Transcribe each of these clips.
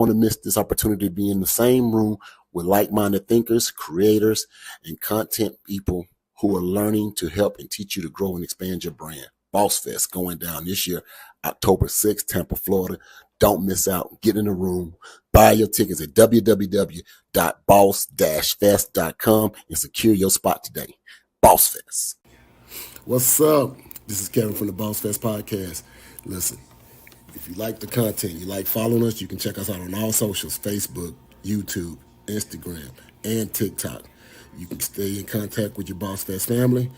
want to miss this opportunity to be in the same room with like-minded thinkers, creators, and content people who are learning to help and teach you to grow and expand your brand. Bossfest going down this year, October 6th, Tampa, Florida. Don't miss out. Get in the room. Buy your tickets at www.boss-fest.com and secure your spot today. Bossfest. What's up? This is Kevin from the Bossfest Podcast. Listen, if you like the content, you like following us, you can check us out on all socials, Facebook, YouTube, Instagram, and TikTok. You can stay in contact with your Bossfest family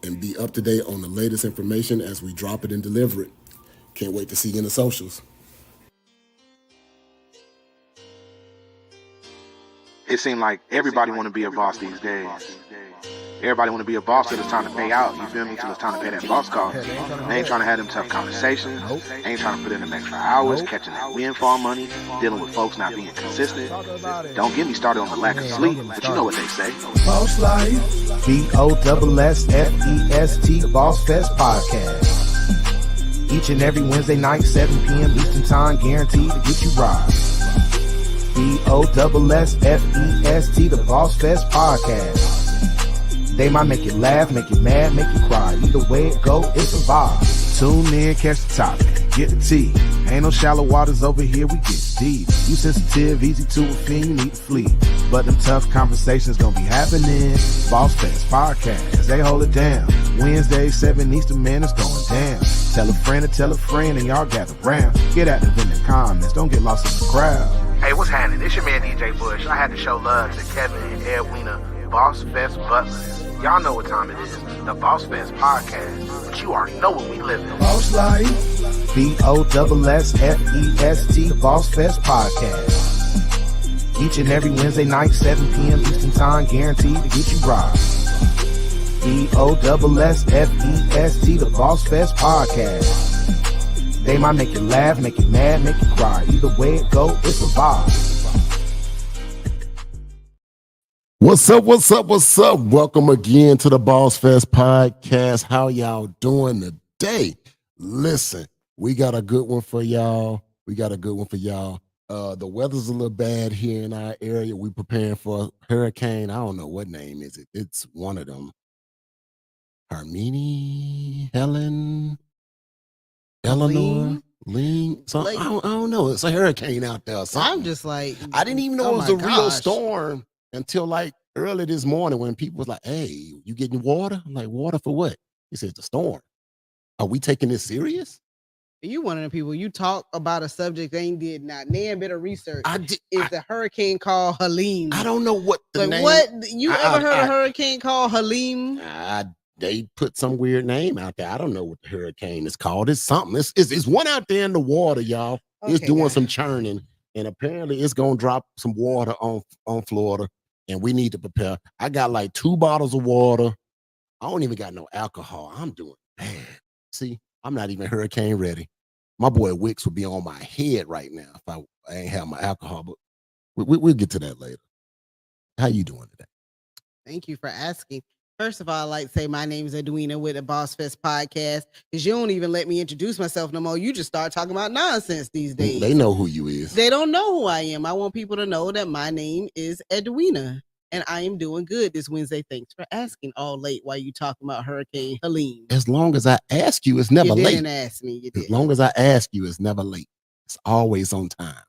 and be up to date on the latest information as we drop it and deliver it. Can't wait to see you in the socials. It seems like everybody want to be a boss these days. Everybody want to be a boss till it's time to pay out, you feel me? Till it's time to pay that boss call. They ain't trying to have them tough conversations. They ain't trying to put in them extra hours, catching that windfall money, dealing with folks not being consistent. Don't get me started on the lack of sleep, but you know what they say. Boss Life. BOSSFEST Bossfest Podcast. Each and every Wednesday night, 7 p.m. Eastern Time, guaranteed to get you right. BOSSFEST, the Bossfest Podcast. They might make you laugh, make you mad, make you cry. Either way it go, it's a vibe. Tune in, catch the topic, get the tea. Ain't no shallow waters over here, we get deep. You sensitive, easy to offend, you need to flee. But them tough conversations gonna be happening. Bossfest Podcast, they hold it down. Wednesday, 7 Eastern, man, it's going down. Tell a friend, and y'all gather round. Get active in the comments, don't get lost in the crowd. Hey, what's happening? It's your man DJ Bush. I had to show love to Kevin and Edwina Bossfest Butler. Y'all know what time it is. The Bossfest Podcast. But you already know what we live in. Boss Life. BOSSFEST, the Bossfest Podcast. Each and every Wednesday night, 7 p.m. Eastern Time, guaranteed to get you right. BOSSFEST, the Bossfest Podcast. They might make you laugh, make you mad, make you cry. Either way it go, it's a vibe. What's up? Welcome again to the Bossfest Podcast. How y'all doing today? Listen, we got a good one for y'all. The weather's a little bad here in our area. We preparing for a hurricane. I don't know what name is it. It's one of them. Hermine, Helen, Eleanor, Lean. So I don't know. It's a hurricane out there. I'm just like, I didn't even know it was a real storm until like early this morning when people was like, "Hey, you getting water?" I'm like, "Water for what?" He said, "The storm." Are we taking this serious? You one of the people, you talk about a subject they ain't did not damn bit of research. It's a hurricane called Helene. I don't know what the name. What you ever heard a hurricane called Helene? They put some weird name out there. I don't know what the hurricane is called. It's something. It's one out there in the water, y'all. Okay, it's doing some churning, and apparently it's gonna drop some water on Florida, and we need to prepare. I got like 2 bottles of water. I don't even got no alcohol. I'm doing bad. See, I'm not even hurricane ready. My boy Wicks would be on my head right now if I ain't have my alcohol, but we'll get to that later. How you doing today? Thank you for asking. First of all, I'd like to say my name is Edwina with the Bossfest Podcast, because you don't even let me introduce myself no more. You just start talking about nonsense these days. They know who you is. They don't know who I am. I want people to know that my name is Edwina, and I am doing good this Wednesday. Thanks for asking all late while you talking about Hurricane Helene. As long as I ask you, it's never late. You didn't ask me. You did. As long as I ask you, it's never late. It's always on time.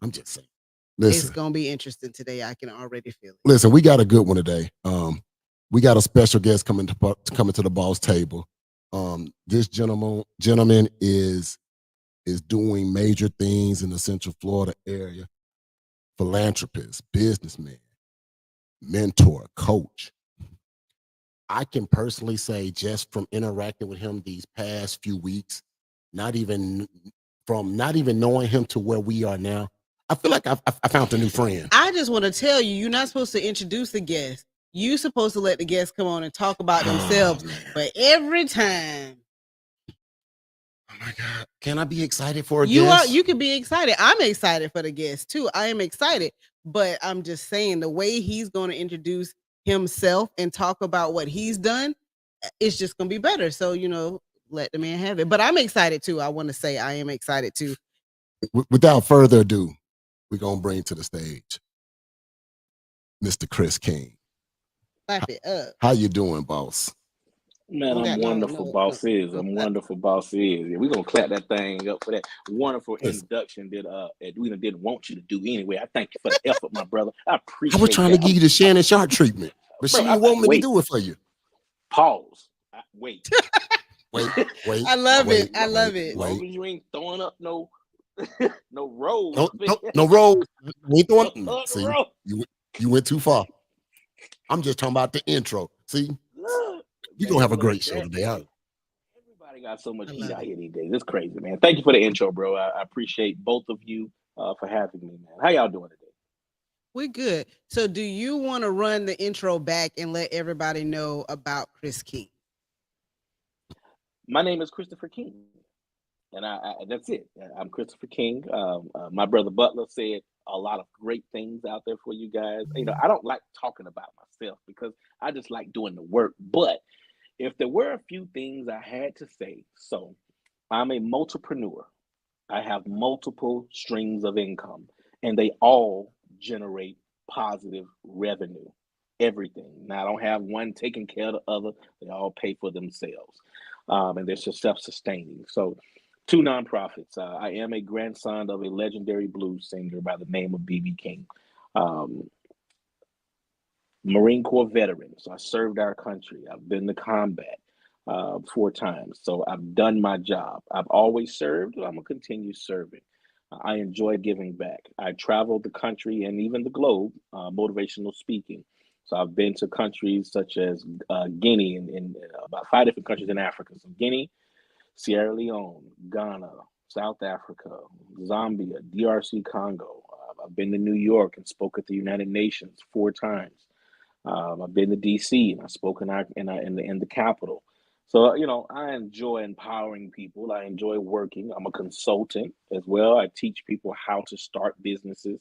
I'm just saying. Listen, it's going to be interesting today. I can already feel it. Listen, we got a good one today. We got a special guest coming to the boss table. This gentleman is doing major things in the Central Florida area. Philanthropist, businessman, mentor, coach. I can personally say, just from interacting with him these past few weeks, not even knowing him to where we are now, I feel like I found a new friend. I just want to tell you, you're not supposed to introduce the guest. You're supposed to let the guests come on and talk about themselves. But every time. Oh my God. Can I be excited for a guest? You can be excited. I'm excited for the guest too. I am excited. But I'm just saying, the way he's going to introduce himself and talk about what he's done, it's just going to be better. So, let the man have it. But I'm excited too. I want to say I am excited too. without further ado, we're gonna bring to the stage Mr. Chris King. Clap it up. How you doing, boss? Man, We I'm got wonderful, boss is. no I'm clap. wonderful, boss is. Yeah, we're gonna clap that thing up for that wonderful Listen, introduction that Edwina didn't want you to do anyway. I thank you for the effort, my brother. I I was appreciate trying to that. give you the Shannon Sharp treatment, but she Bro, didn't want me to wait, do it for you. pause. Wait. Wait, I love wait, it. I love As it. long wait. as you ain't throwing up no no rolls No, up in no, here. no roll. We ain't No doing. up the See, roll. you went too far. I'm just talking about the intro. See, Look, we man, gonna have a look, great show that today. Huh? everybody got so much I heat love out it. here these days. It's crazy, man. Thank you for the intro, bro. I appreciate both of you for having me, man. How y'all doing today? We good. So do you want to run the intro back and let everybody know about Chris King? My name is Christopher King, and I that's it. I'm Christopher King. My brother Butler said a lot of great things out there for you guys. You know, I don't like talking about myself because I just like doing the work. But if there were a few things I had to say, so I'm a multipreneur. I have multiple streams of income, and they all generate positive revenue. Everything. Now, I don't have one taking care of the other. They all pay for themselves, and they're self-sustaining. So, two nonprofits. I am a grandson of a legendary blues singer by the name of B.B. King. Um, Marine Corps veteran. So I served our country. I've been to combat 4 times. So I've done my job. I've always served. I'm going to continue serving. I enjoy giving back. I traveled the country and even the globe, motivational speaking. So I've been to countries such as Guinea and about 5 different countries in Africa. So Guinea, Sierra Leone, Ghana, South Africa, Zambia, DRC Congo. I've been to New York and spoke at the United Nations 4 times. I've been to DC and I spoke in the Capitol. So I enjoy empowering people. I enjoy working. I'm a consultant as well. I teach people how to start businesses,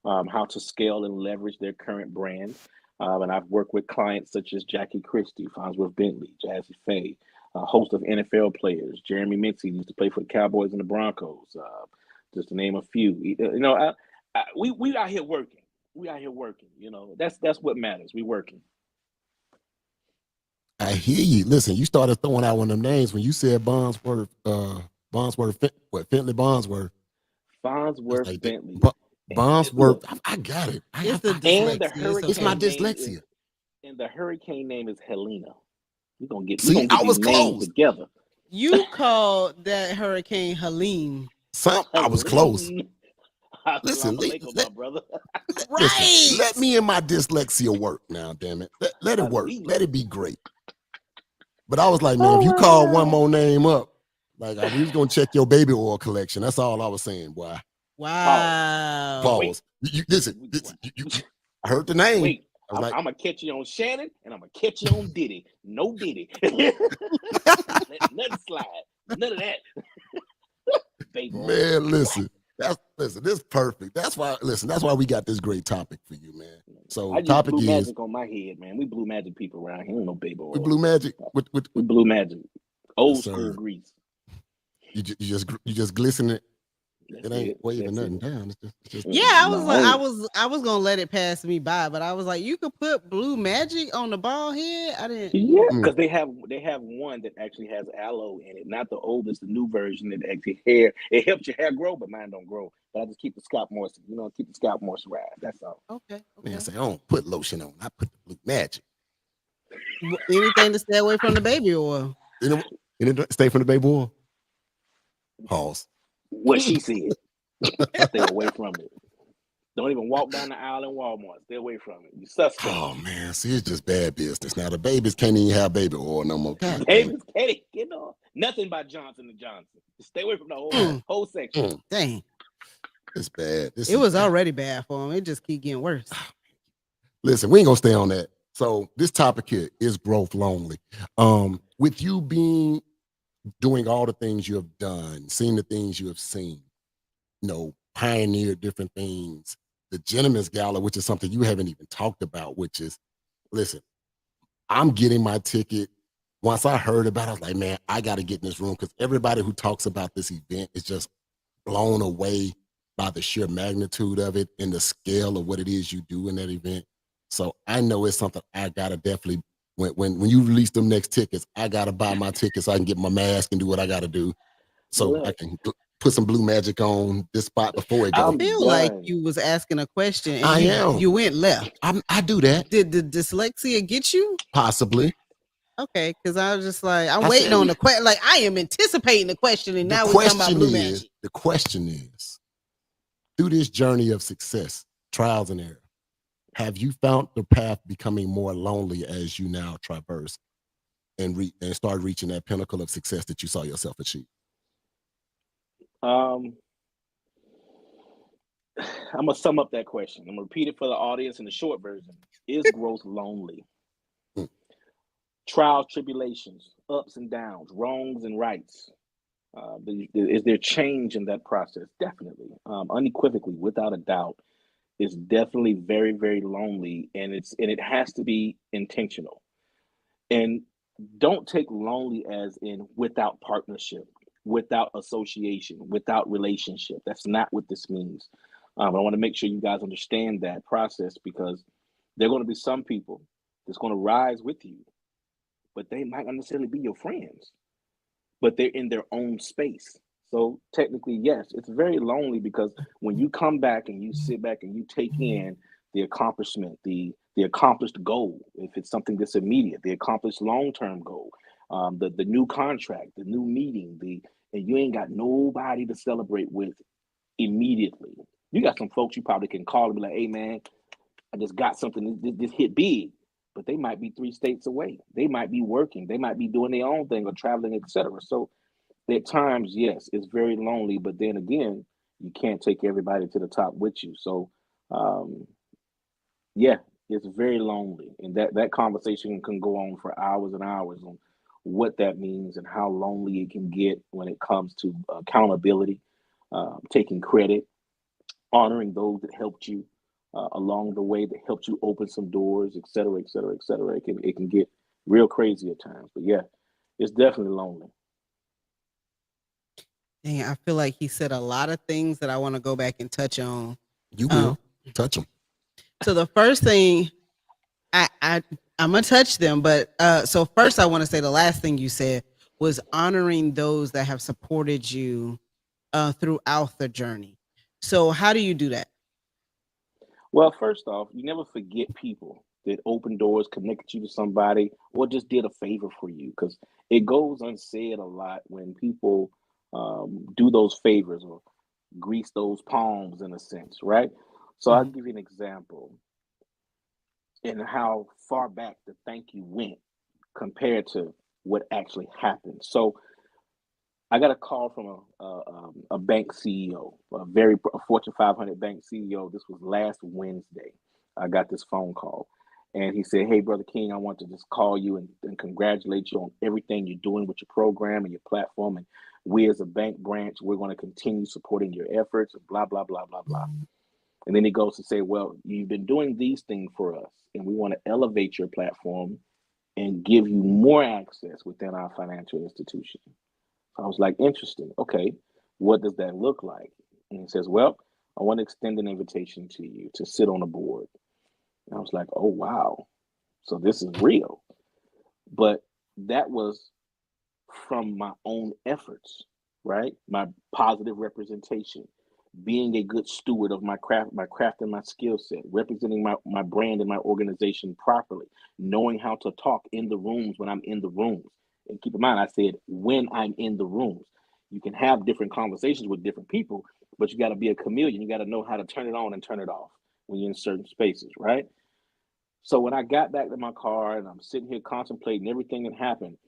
how to scale and leverage their current brand. And I've worked with clients such as Jackie Christie, Farnsworth Bentley, Jazzy Faye, a host of NFL players. Jeremy Mincy used to play for the Cowboys and the Broncos, just to name a few. We out here working. We out here working. That's what matters. We working. I hear you. Listen, you started throwing out one of them names when you said Bondsworth, Bentley Bondsworth. Farnsworth Like that. Bentley. Bondsworth. Look, I got it. It's the and the dyslexia. It's my hurricane name dyslexia. and the hurricane name is Helena. We're gonna get See, I these was names close. together. You called that hurricane Helene. I was close. Helene. Listen, Assalamu alaikum, my brother. listen, let me and my dyslexia work now, damn it. Let it work. Helena. Let it be great. But I was like, man, if you call one more name up, like we was gonna check your baby oil collection. That's all I was saying, boy. Wow. Pause. Listen, I heard the name. Wait, I was like, I'm gonna catch you on Shannon and I'm gonna catch you on Diddy. No Diddy. Let nothing slide. None of that. Baby. man, listen. This is perfect. That's why we got this great topic for you, man. So I just topic blew is magic on my head, man. We blew magic people around here. Ain't no baby oil. we blew magic with We blew magic. Old Yes, school sir. grease. you just glisten it. That's It ain't it. waving That's nothing it. down. It's just Yeah, I was No, like, ain't. I was gonna let it pass me by, but I was like, you could put blue magic on the bald head. I didn't. Yeah, Mm. because they have one that actually has aloe in it, not the oldest, the new version that actually it helps your hair grow, but mine don't grow. But I just keep the scalp moist, keep the scalp moisturized. That's all. Okay. man say, I don't put lotion on. I put the blue magic. Anything to stay away from the baby oil. Stay from the baby oil. Pause. What she said. Stay away from it. Don't even walk down the aisle in Walmart. Stay away from it. You suspect. Oh man, see, it's just bad business. Now the babies can't even have baby oil no more. God damn it. Babies can't get on. Nothing by Johnson & Johnson. Just stay away from the whole section. Dang. It's bad. It was already bad for him. It just keep getting worse. Listen, we ain't gonna stay on that. So this topic here is growth lonely. With you doing all the things you have done, seeing the things you have seen, pioneered different things. The Gentleman's Gala, which is something you haven't even talked about, which is, listen, I'm getting my ticket. Once I heard about it, I was like, man, I got to get in this room because everybody who talks about this event is just blown away by the sheer magnitude of it and the scale of what it is you do in that event. So I know it's something I gotta definitely, when you release them next tickets, I gotta buy my tickets so I can get my mask and do what I gotta do, so I Look, can put some blue magic on this spot before it I goes. I'm feel like done. you was asking a question and I am. you went left. I do that Did the dyslexia get you? possibly. Okay, because I was just like, I'm I waiting said on the question. Like, I am anticipating the question, and the now we're talking about question blue is magic. the question is through this journey of success, trials and error, have you found the path becoming more lonely as you now traverse and start reaching that pinnacle of success that you saw yourself achieve? Um, I'm gonna sum up that question. I'm gonna repeat it for the audience in the short version. Is growth lonely? Mm. Trials, tribulations, ups and downs, wrongs and rights. Is there change in that process? Definitely, unequivocally, without a doubt. It's definitely very, very lonely, and it has to be intentional. And don't take lonely as in without partnership, without association, without relationship. That's not what this means. I want to make sure you guys understand that process, because there are going to be some people that's going to rise with you, but they might not necessarily be your friends, but they're in their own space. So technically, yes, it's very lonely, because when you come back and you sit back and you take in the accomplishment, the accomplished goal, if it's something that's immediate, the accomplished long-term goal, the new contract, the new meeting, and you ain't got nobody to celebrate with immediately. You got some folks you probably can call and be like, "Hey, man, I just got something. This hit big," but they might be 3 states away. They might be working. They might be doing their own thing or traveling, etc. So at times, yes, it's very lonely, but then again, you can't take everybody to the top with you. So, um, yeah, it's very lonely, and that conversation can go on for hours and hours on what that means and how lonely it can get when it comes to accountability, taking credit, honoring those that helped you along the way, that helped you open some doors, et cetera, et cetera, et cetera. It can get real crazy at times, but yeah, it's definitely lonely. Dang, I feel like he said a lot of things that I want to go back and touch on. You Um, will touch them. so the first thing I'm gonna touch them, but so first I want to say the last thing you said was honoring those that have supported you throughout the journey. So how do you do that? Well, first off, you never forget people that opened doors, connected you to somebody, or just did a favor for you, because it goes unsaid a lot when people do those favors or grease those palms in a sense, right? So I'll Mhm. give you an example in how far back the thank you went compared to what actually happened. So I got a call from a bank CEO, a Fortune 500 bank CEO. This was last Wednesday. I got this phone call, and he said, "Hey, brother King, I want to just call you and congratulate you on everything you're doing with your program and your platform. And we, as a bank branch, we're going to continue supporting your efforts. And blah blah blah blah blah." And then he goes to say, "Well, you've been doing these things for us, and we want to elevate your platform and give you more access within our financial institution." I was like, interesting. Okay, what does that look like? And he says, "Well, I want to extend an invitation to you to sit on a board." And I was like, "Oh, wow. So this is real." But that was from my own efforts, right? My positive representation, being a good steward of my craft and my skill set, representing my brand and my organization properly, knowing how to talk in the rooms when I'm in the rooms. And keep in mind, I said when I'm in the rooms. You can have different conversations with different people, but you got to be a chameleon. You got to know how to turn it on and turn it off when you're in certain spaces, right? So when I got back to my car and I'm sitting here contemplating everything that happened,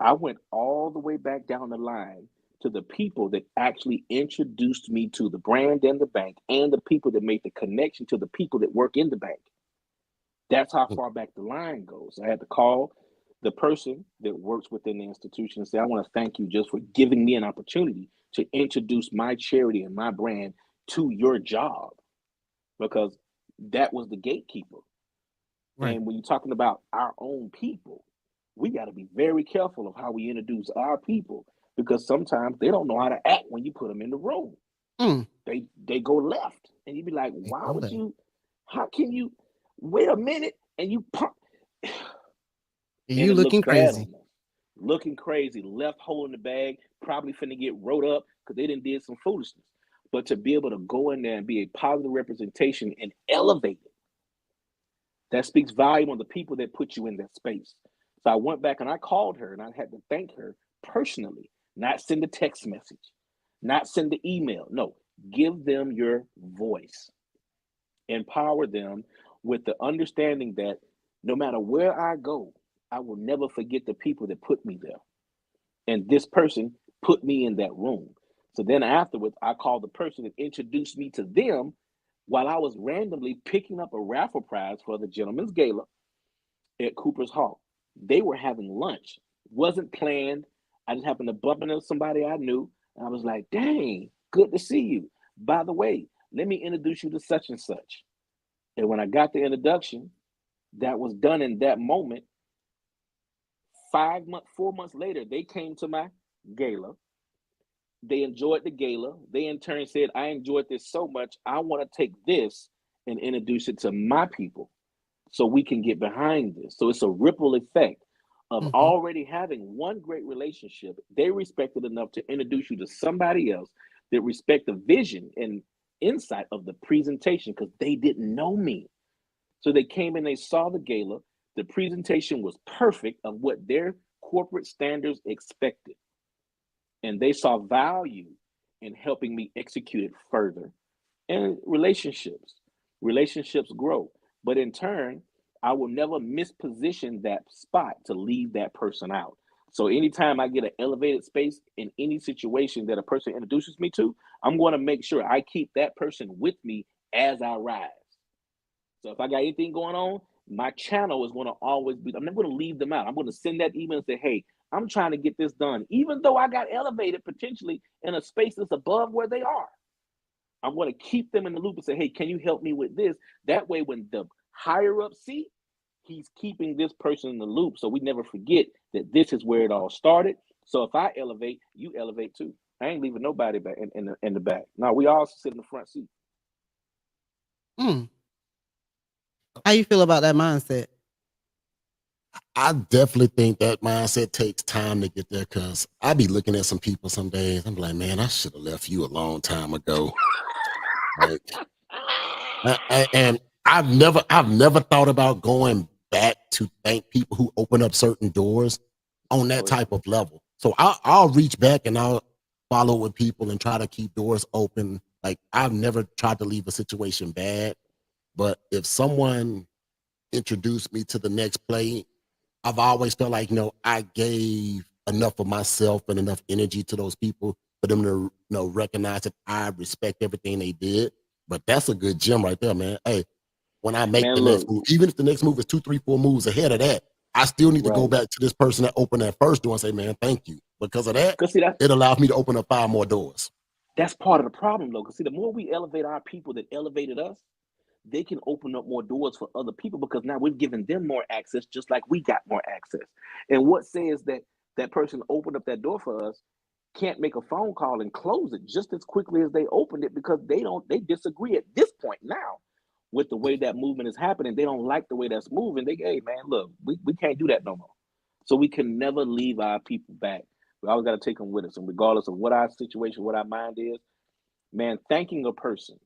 I went all the way back down the line to the people that actually introduced me to the brand and the bank, and the people that made the connection to the people that work in the bank. That's how far back the line goes. I had to call the person that works within the institution and say, "I want to thank you just for giving me an opportunity to introduce my charity and my brand to your job," because that was the gatekeeper. Right. And when you're talking about our own people, we got to be very careful of how we introduce our people, because sometimes they don't know how to act when you put them in the room. Mm. They go left, and you'd be like, They why go would left. you? How can you wait a minute and you pump? And You it looks looking bad crazy. on them. Looking crazy, left holding the bag, probably finna get wrote up because they didn't did some foolishness. But to be able to go in there and be a positive representation and elevate it, that speaks volume on the people that put you in that space. So I went back and I called her and I had to thank her personally, not send a text message, not send the email. No, give them your voice. Empower them with the understanding that no matter where I go, I will never forget the people that put me there. And this person put me in that room. So then afterwards, I called the person that introduced me to them while I was randomly picking up a raffle prize for the Gentleman's Gala at Cooper's Hall. They were having lunch. Wasn't planned. I just happened to bump into somebody I knew. And I was like, dang, good to see you. By the way, let me introduce you to such and such. And when I got the introduction, that was done in that moment. 4 months later, they came to my gala. They enjoyed the gala. They in turn said, I enjoyed this so much. I want to take this and introduce it to my people so we can get behind this. So it's a ripple effect of Mm-hmm. already having one great relationship. They respected enough to introduce you to somebody else that respect the vision and insight of the presentation because they didn't know me. So they came and they saw the gala. The presentation was perfect of what their corporate standards expected. And they saw value in helping me execute it further. And relationships grow. But in turn, I will never misposition that spot to leave that person out. So anytime I get an elevated space in any situation that a person introduces me to, I'm going to make sure I keep that person with me as I rise. So if I got anything going on, my channel is going to always be, I'm not going to leave them out. I'm going to send that email and say, hey, I'm trying to get this done. Even though I got elevated potentially in a space that's above where they are, I'm going to keep them in the loop and say, hey, can you help me with this? That way, when the higher up see, he's keeping this person in the loop. So we never forget that this is where it all started. So if I elevate, you elevate too. I ain't leaving nobody back in the back. No, we all sit in the front seat. Mm. How you feel about that mindset? I definitely think that mindset takes time to get there because I be looking at some people some days. I'm like, man, I should have left you a long time ago. Like, and I've never thought about going back to thank people who open up certain doors on that type of level. So I'll reach back and I'll follow with people and try to keep doors open. Like I've never tried to leave a situation bad, but if someone introduced me to the next play, I've always felt like, I gave enough of myself and enough energy to those people for them to, recognize that I respect everything they did. But that's a good gem right there, man. Hey, when I make Man, the look, next move, even if the next move is 2, 3, 4 moves ahead of that, I still need to go right. back to this person that opened that first door and say, man, thank you. Because of that, Because see, it allows me to open up 5 more doors. that's part of the problem, though. Because see, the more we elevate our people that elevated us, they can open up more doors for other people because now we're giving them more access, just like we got more access. And what says that that person opened up that door for us can't make a phone call and close it just as quickly as they opened it because they disagree at this point now with the way that movement is happening. They don't like the way that's moving. They, hey man, look, we can't do that no more. So we can never leave our people back. We always got to take them with us. And regardless of what our situation, what our mind is, man, thanking a person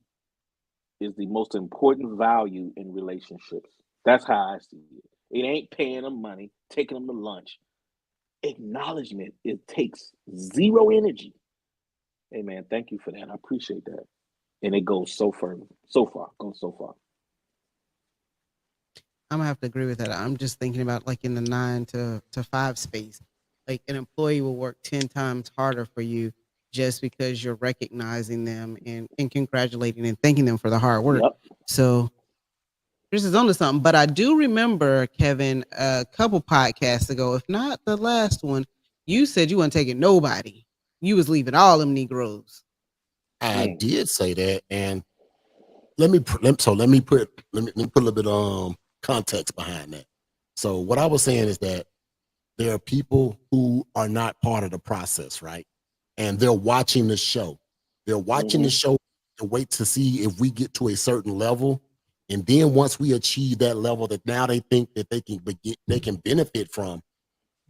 is the most important value in relationships. That's how I see it. It ain't paying them money, taking them to lunch. Acknowledgement, it takes zero energy. Hey man, thank you for that. I appreciate that. And it goes so far, goes so far. I'm gonna have to agree with that. I'm just thinking about like in the 9 to 5 space, like an employee will work 10 times harder for you just because you're recognizing them and congratulating and thanking them for the hard work. Yep. So this is onto something. But I do remember, Kevin, a couple podcasts ago, if not the last one, you said you weren't taking nobody. You was leaving all them Negroes. I did say that, and let me put a little bit context behind that. So what I was saying is that there are people who are not part of the process, right? And they're watching the show. They're watching the show to wait to see if we get to a certain level. And then once we achieve that level that now they think that they can benefit from,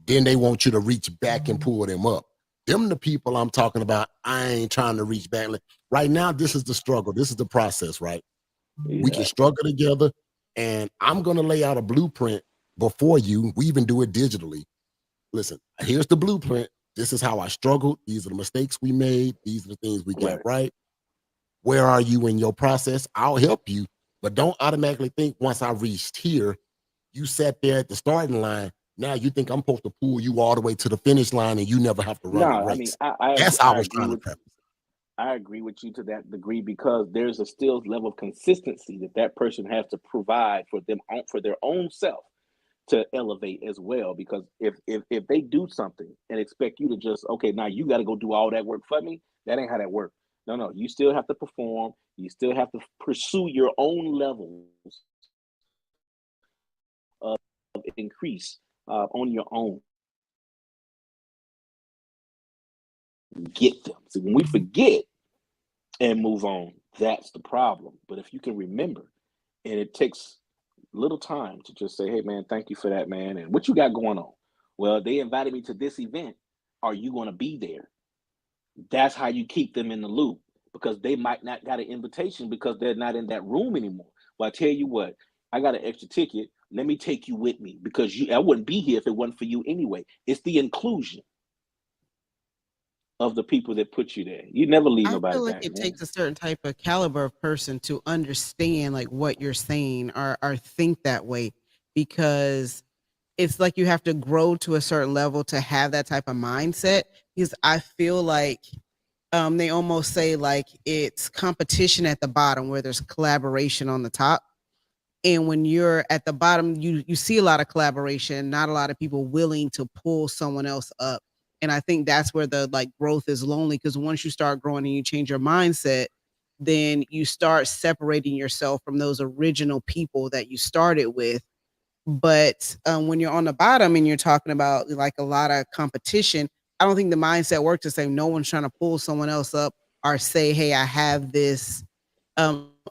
then they want you to reach back and pull them up. Them the people I'm talking about. I ain't trying to reach back. Right now, this is the struggle. This is the process, right? Yeah. We can struggle together, and I'm going to lay out a blueprint before you. We even do it digitally. Listen, here's the blueprint. This is how I struggled. These are the mistakes we made. These are the things we got right. Where are you in your process? I'll help you, but don't automatically think once I reached here, you sat there at the starting line. Now you think I'm supposed to pull you all the way to the finish line and you never have to run the race. That's how I was trying to preface. I agree with you to that degree, because there's a still level of consistency that person has to provide for their own self to elevate as well. Because if they do something and expect you to just, okay, now you got to go do all that work for me, that ain't how that works. No, you still have to perform. You still have to pursue your own levels of increase on your own. Get them. So when we forget and move on, that's the problem. But if you can remember, and it takes little time to just say, hey, man, thank you for that, man. And what you got going on? Well, they invited me to this event. Are you going to be there? That's how you keep them in the loop, because they might not got an invitation because they're not in that room anymore. Well, I tell you what, I got an extra ticket. Let me take you with me, because I wouldn't be here if it wasn't for you anyway. It's the inclusion of the people that put you there. You never leave nobody feel like back. it Man. takes a certain type of caliber of person to understand like what you're saying or think that way, because it's like you have to grow to a certain level to have that type of mindset. Because I feel like they almost say like it's competition at the bottom where there's collaboration on the top. And when you're at the bottom, you see a lot of collaboration, not a lot of people willing to pull someone else up. And I think that's where the like growth is lonely, because once you start growing and you change your mindset, then you start separating yourself from those original people that you started with. But when you're on the bottom and you're talking about like a lot of competition, I don't think the mindset works to say no one's trying to pull someone else up or say, hey, I have this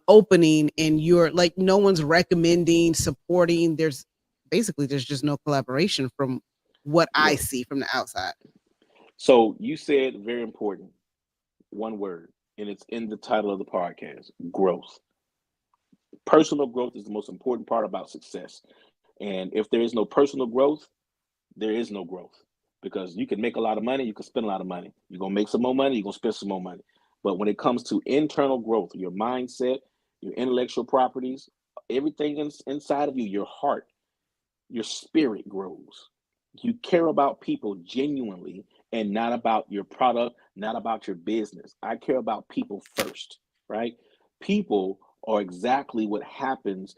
opening, and you're like, no one's recommending, supporting. There's just no collaboration from what I see from the outside. So you said very important, one word, and it's in the title of the podcast: growth. Personal growth is the most important part about success. And if there is no personal growth, there is no growth, because you can make a lot of money, you can spend a lot of money. You're going to make some more money, you're going to spend some more money. But when it comes to internal growth, your mindset, your intellectual properties, everything inside of you, your heart, your spirit grows. You care about people genuinely, and not about your product, not about your business. I care about people first, right? People are exactly what happens.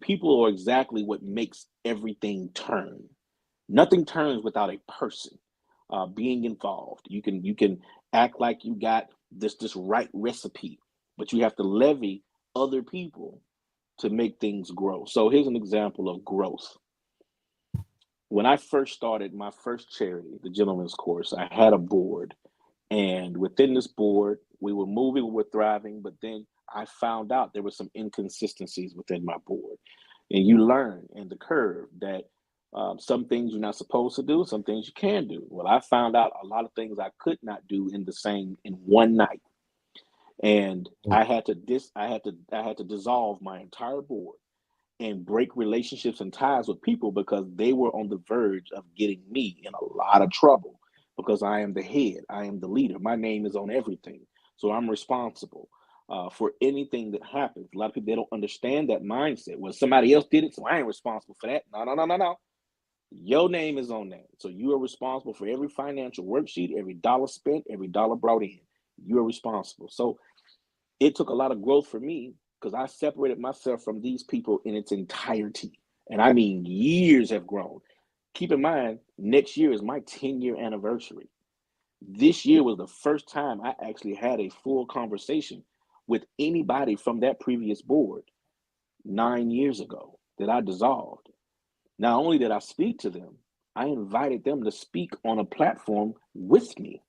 People are exactly what makes everything turn. Nothing turns without a person being involved. You can act like you got this right recipe, but you have to levy other people to make things grow. So here's an example of growth. When I first started my first charity, the Gentleman's Course, I had a board. And within this board, we were moving, we were thriving, but then I found out there were some inconsistencies within my board. And you learn in the curve that some things you're not supposed to do, some things you can do. Well, I found out a lot of things I could not do in one night. And I had to dissolve my entire board and break relationships and ties with people, because they were on the verge of getting me in a lot of trouble, because I am the head, I am the leader, my name is on everything, so I'm responsible for anything that happens. A lot of people, they don't understand that mindset. Well, somebody else did it, so I ain't responsible for that. No. Your name is on that, so you are responsible for every financial worksheet, every dollar spent, every dollar brought in. You are responsible. So it took a lot of growth for me, because I separated myself from these people in its entirety. And I mean, years have grown. Keep in mind, next year is my 10-year anniversary. This year was the first time I actually had a full conversation with anybody from that previous board 9 years ago that I dissolved. Not only did I speak to them, I invited them to speak on a platform with me.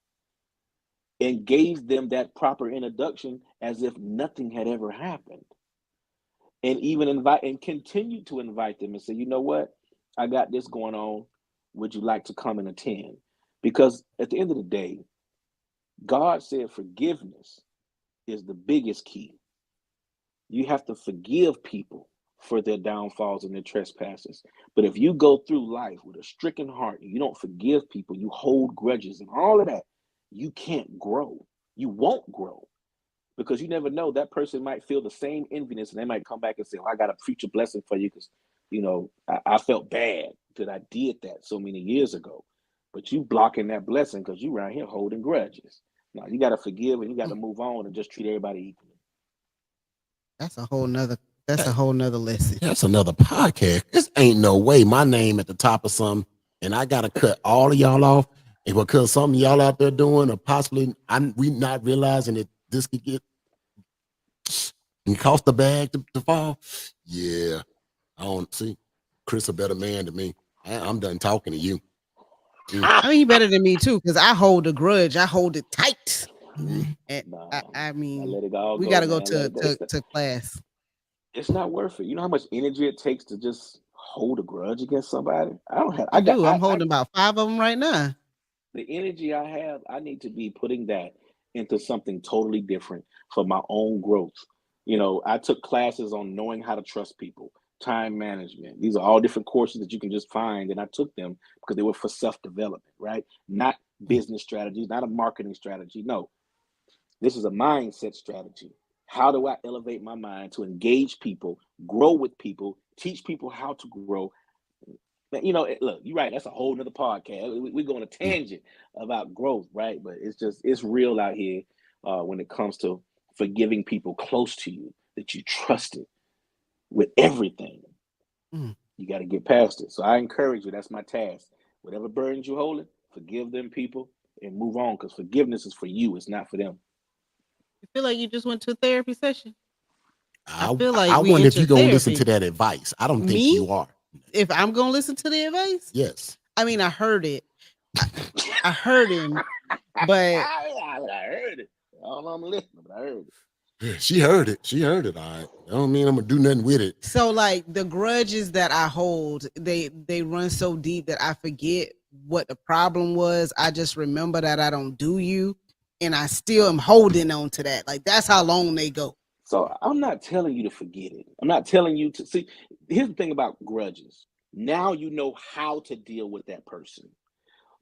and gave them that proper introduction as if nothing had ever happened. And even invite and continue to invite them and say, you know what? I got this going on. Would you like to come and attend? Because at the end of the day, God said forgiveness is the biggest key. You have to forgive people for their downfalls and their trespasses. But if you go through life with a stricken heart and you don't forgive people, you hold grudges and all of that, you can't grow. You won't grow. Because you never know, that person might feel the same enviness and they might come back and say, well, I got to preach a blessing for you because, I felt bad that I did that so many years ago. But you blocking that blessing because you around here holding grudges. Now, you got to forgive and you got to move on and just treat everybody equally. That's a whole nother lesson. That's another podcast. This ain't no way my name at the top of something and I got to cut all of y'all off. And because something y'all out there doing or possibly we not realizing that this could get and cost the bag to fall. Yeah. I don't see Chris a better man than me. I'm done talking to you. I mean, you better than me too, because I hold a grudge. I hold it tight. And I mean, let it all we go, got to go man. to class. It's not worth it. You know how much energy it takes to just hold a grudge against somebody? I'm holding about 5 of them right now. The energy I have, I need to be putting that into something totally different for my own growth. I took classes on knowing how to trust people, time management. These are all different courses that you can just find. And I took them because they were for self-development, right? Not business strategies, not a marketing strategy. No, this is a mindset strategy. How do I elevate my mind to engage people, grow with people, teach people how to grow? Look, you're right. That's a whole nother podcast. We're going a tangent about growth, right? But it's real out here when it comes to forgiving people close to you that you trusted with everything. You got to get past it. So I encourage you. That's my task. Whatever burdens you're holding, forgive them people and move on, because forgiveness is for you. It's not for them. You feel like you just went to a therapy session? I feel like I wonder if you're going to listen to that advice. I don't think you are. If I'm going to listen to the advice? Yes. I mean, I heard it. I heard him, but I heard it. I don't know I'm listening, but I heard it. Yeah, she heard it. She heard it. All right. I don't mean I'm gonna do nothing with it. So, like, the grudges that I hold, they run so deep that I forget what the problem was. I just remember that I don't do you, and I still am holding on to that. Like, that's how long they go. So I'm not telling you to forget it. I'm not telling you to see. Here's the thing about grudges. Now you know how to deal with that person.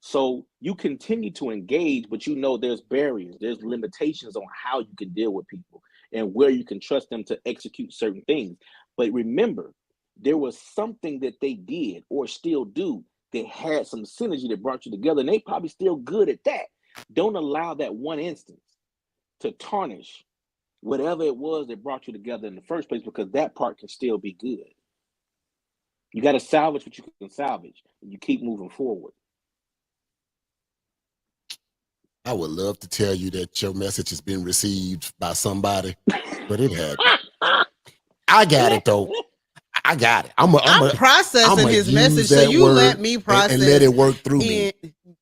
So you continue to engage, but you know there's barriers, there's limitations on how you can deal with people and where you can trust them to execute certain things. But remember, there was something that they did or still do that had some synergy that brought you together, and they probably still good at that. Don't allow that one instance to tarnish whatever it was that brought you together in the first place, because that part can still be good. You got to salvage what you can salvage, and you keep moving forward. I would love to tell you that your message has been received by somebody, but it hasn't. I got it though. I got it. I'm processing his message, so you let me process and let it work through me.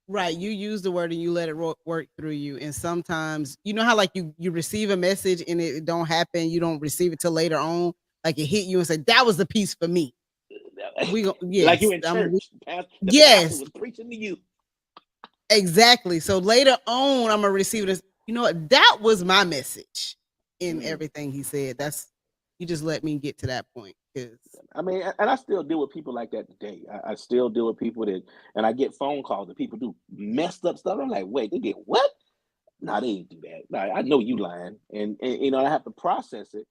Right, you use the word and you let it work through you. And sometimes, you know how like you receive a message and it don't happen, you don't receive it till later on, like it hit you and said that was the piece for me. Yes, like you in church. The pastor was preaching to you. Exactly. So later on, I'm gonna receive this. You know what? That was my message in everything he said. You just let me get to that point. I mean, and I still deal with people like that today. I still deal with people and I get phone calls that people do messed up stuff. I'm like, wait, they did what? No, they didn't do that. No, I know you lying, and I have to process it.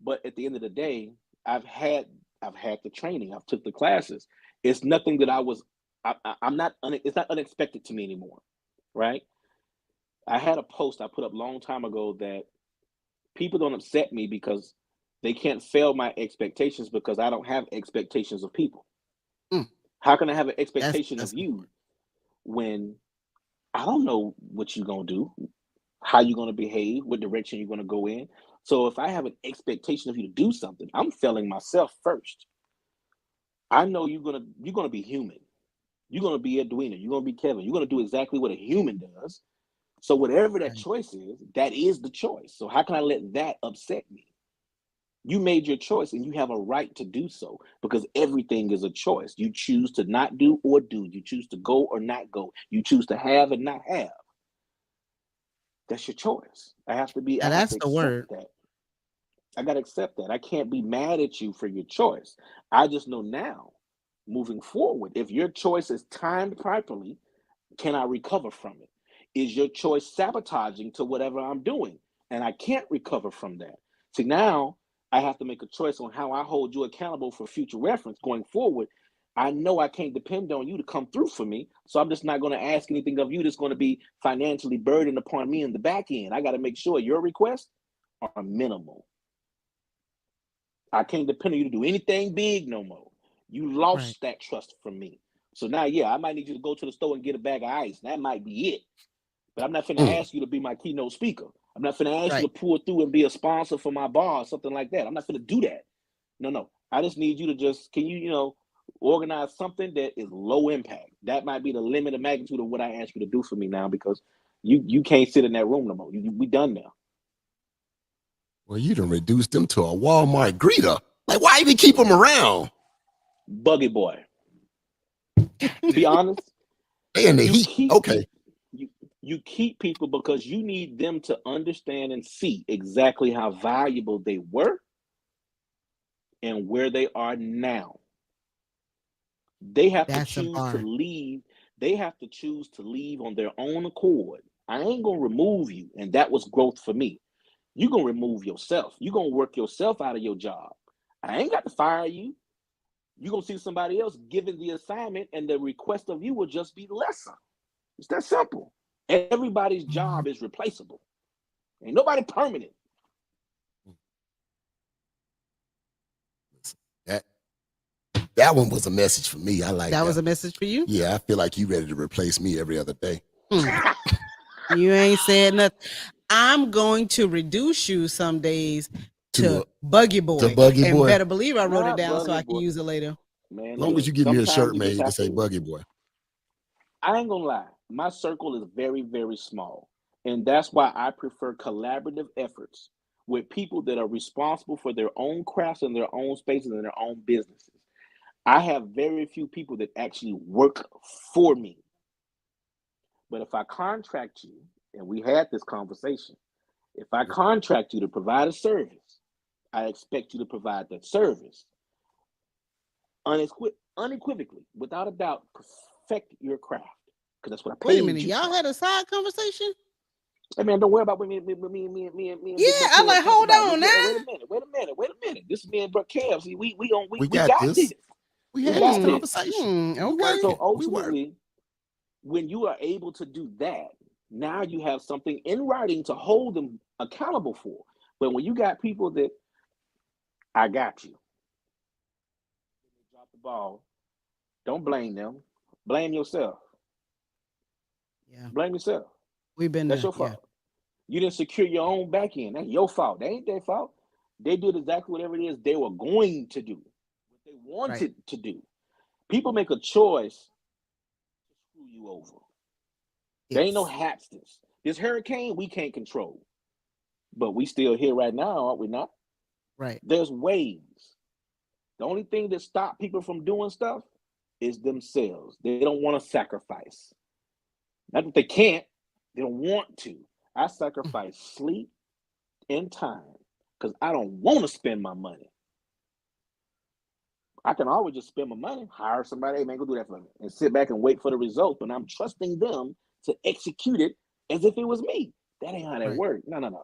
But at the end of the day, I've had the training. I've took the classes. It's nothing that I'm not. It's not unexpected to me anymore, right? I had a post I put up a long time ago that people don't upset me because they can't fail my expectations because I don't have expectations of people. How can I have an expectation of you when I don't know what you're going to do, how you're going to behave, what direction you're going to go in? So if I have an expectation of you to do something, I'm failing myself first. I know you're going to be human. You're going to be Edwina. You're going to be Kevin. You're going to do exactly what a human does. So whatever that choice is, that is the choice. So how can I let that upset me? You made your choice and you have a right to do so because everything is a choice. You choose to not do or do. You choose to go or not go. You choose to have and not have. That's your choice. I have to That's the word. that. I got to accept that. I can't be mad at you for your choice. I just know now, moving forward, if your choice is timed properly, can I recover from it? Is your choice sabotaging to whatever I'm doing? And I can't recover from that. See, now I have to make a choice on how I hold you accountable for future reference going forward. I know I can't depend on you to come through for me, so I'm just not going to ask anything of you that's going to be financially burdened upon me in the back end. I got to make sure your requests are minimal. I can't depend on you to do anything big no more. You lost that trust from me. So now, I might need you to go to the store and get a bag of ice. That might be it. But I'm not finna ask you to be my keynote speaker. I'm not finna ask you to pull through and be a sponsor for my bar or something like that. I'm not finna do that. No. I just need you to can you organize something that is low impact. That might be the limit of magnitude of what I ask you to do for me now because you can't sit in that room no more. We done now. Well, you done reduced them to a Walmart greeter. Like, why even keep them around? Buggy boy. Be honest. And the heat. Okay. You keep people because you need them to understand and see exactly how valuable they were and where they are now. They have to choose to leave. They have to choose to leave on their own accord. I ain't going to remove you. And that was growth for me. You're going to remove yourself. You're going to work yourself out of your job. I ain't got to fire you. You're going to see somebody else given the assignment and the request of you will just be lesser. It's that simple. Everybody's job is replaceable. Ain't nobody permanent. That one was a message for me. I like that. That was a message for you? Yeah, I feel like you ready to replace me every other day. You ain't said nothing. I'm going to reduce you some days to Buggy Boy. To Buggy and Boy. Better believe I wrote it down so I can use it later. Man, as long as you give me a shirt made to say Buggy Boy. I ain't gonna lie. My circle is very, very small. And that's why I prefer collaborative efforts with people that are responsible for their own crafts and their own spaces and their own businesses. I have very few people that actually work for me. But if I contract you, and we had this conversation, if I contract you to provide a service, I expect you to provide that service unequivocally, without a doubt, perfect your craft. Because that's what I paid you. Wait a minute, y'all had a side conversation? Hey man, don't worry about me. Yeah, I'm like, hold on now. Wait a minute. This is me and Brooke Kev. See, we got this. We had this conversation. Okay. So ultimately, when you are able to do that, now you have something in writing to hold them accountable for. But when you got people that, I got you. Drop the ball. Don't blame them. Blame yourself. Yeah. Blame yourself. We've been That's your fault. Yeah. You didn't secure your own back end. That's your fault. That ain't their fault. They did exactly whatever it is they were going to do, what they wanted to do. People make a choice to screw you over. Yes. There ain't no hapsters. This hurricane we can't control, but we still here right now, aren't we not? Right. There's waves. The only thing that stops people from doing stuff is themselves. They don't want to sacrifice. Not that they can't. They don't want to. I sacrifice sleep and time because I don't want to spend my money. I can always just spend my money, hire somebody, hey man, go do that for me, and sit back and wait for the result. But I'm trusting them to execute it as if it was me. That ain't how that works. No.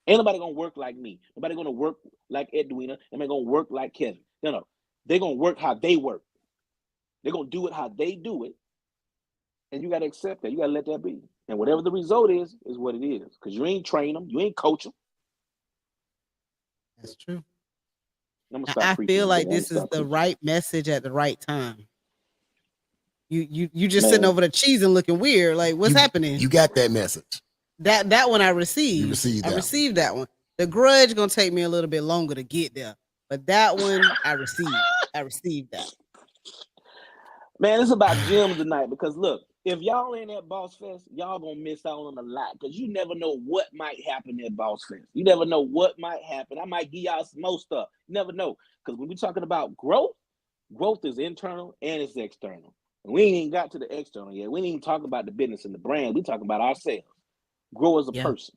Ain't nobody gonna work like me. Nobody gonna work like Edwina. Nobody gonna work like Kevin. No. They're gonna work how they work. They're gonna do it how they do it. And you got to accept that. You got to let that be. And whatever the result is what it is. Because you ain't train them. You ain't coach them. That's true. I feel like this is the right message at the right time. You just sitting over the cheese and looking weird. Like, what's happening? You got that message. That one I received. You received that. I received that one. The grudge going to take me a little bit longer to get there. But that one I received. I received that. Man, it's about gems tonight because look, if y'all ain't at Boss Fest, y'all gonna miss out on a lot because you never know what might happen at Boss Fest. You never know what might happen. I might give y'all some more stuff. You never know. Because when we're talking about growth, growth is internal and it's external. And we ain't even got to the external yet. We ain't even talking about the business and the brand. We talking about ourselves. Grow as a person.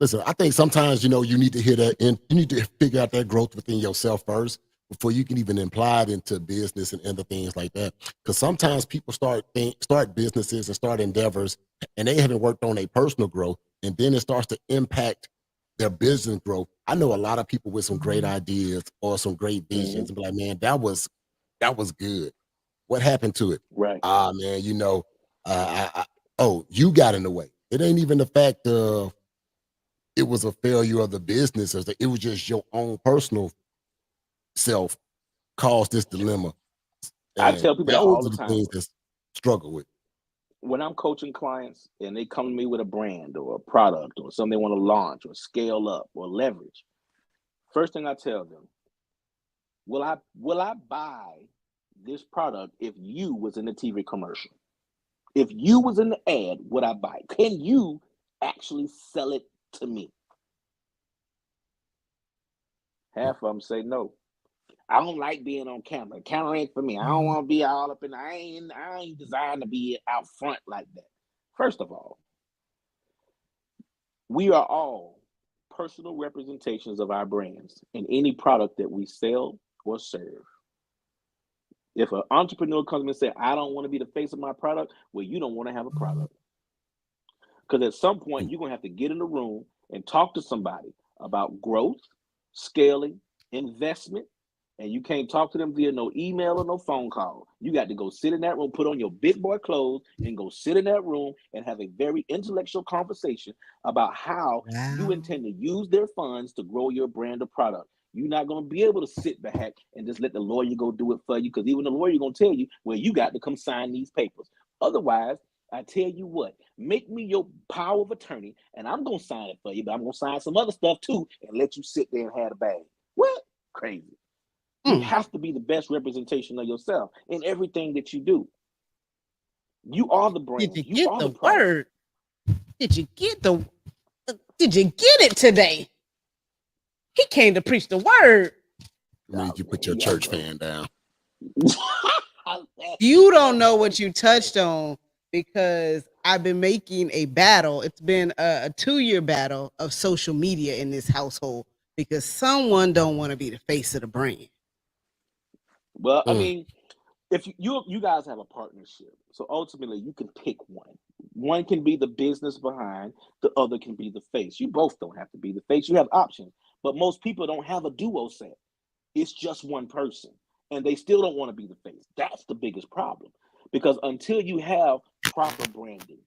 Listen, I think sometimes, you need to hear that and you need to figure out that growth within yourself first before you can even imply it into business and other things like that. Because sometimes people start businesses and start endeavors and they haven't worked on their personal growth, and then it starts to impact their business growth. I know a lot of people with some great ideas or some great visions and be like, man, that was good. What happened to it? Right. Man, you got in the way. It ain't even the fact of it was a failure of the business, or it was just your own personal self caused this dilemma. I tell people that all the time. Things that struggle with. When I'm coaching clients and they come to me with a brand or a product or something they want to launch or scale up or leverage, first thing I tell them, will I buy this product if you was in the TV commercial? If you was in the ad, would I buy it? Can you actually sell it to me? Half of them say no. I don't like being on camera. Camera ain't for me. I don't want to be all up in. I ain't designed to be out front like that. First of all, we are all personal representations of our brands in any product that we sell or serve. If an entrepreneur comes and says, I don't want to be the face of my product, well, you don't want to have a product. Because at some point, you're going to have to get in the room and talk to somebody about growth, scaling, investment, and you can't talk to them via no email or no phone call. You got to go sit in that room, put on your big boy clothes, and go sit in that room and have a very intellectual conversation about how you intend to use their funds to grow your brand or product. You're not going to be able to sit back and just let the lawyer go do it for you, because even the lawyer going to tell you, well, you got to come sign these papers. Otherwise, I tell you what, make me your power of attorney, and I'm going to sign it for you, but I'm going to sign some other stuff too and let you sit there and have a bag. What? Crazy. You have to be the best representation of yourself in everything that you do. You are the brand. Did you get the word? Did you get it today? He came to preach the word. Made you put your church fan down. You don't know what you touched on, because I've been making a battle. It's been a 2-year battle of social media in this household, because someone don't want to be the face of the brand. Well, I mean, if you guys have a partnership, so ultimately you can pick one. One can be the business behind, the other can be the face. You both don't have to be the face. You have options, but most people don't have a duo set. It's just one person, and they still don't want to be the face. That's the biggest problem, because until you have proper branding,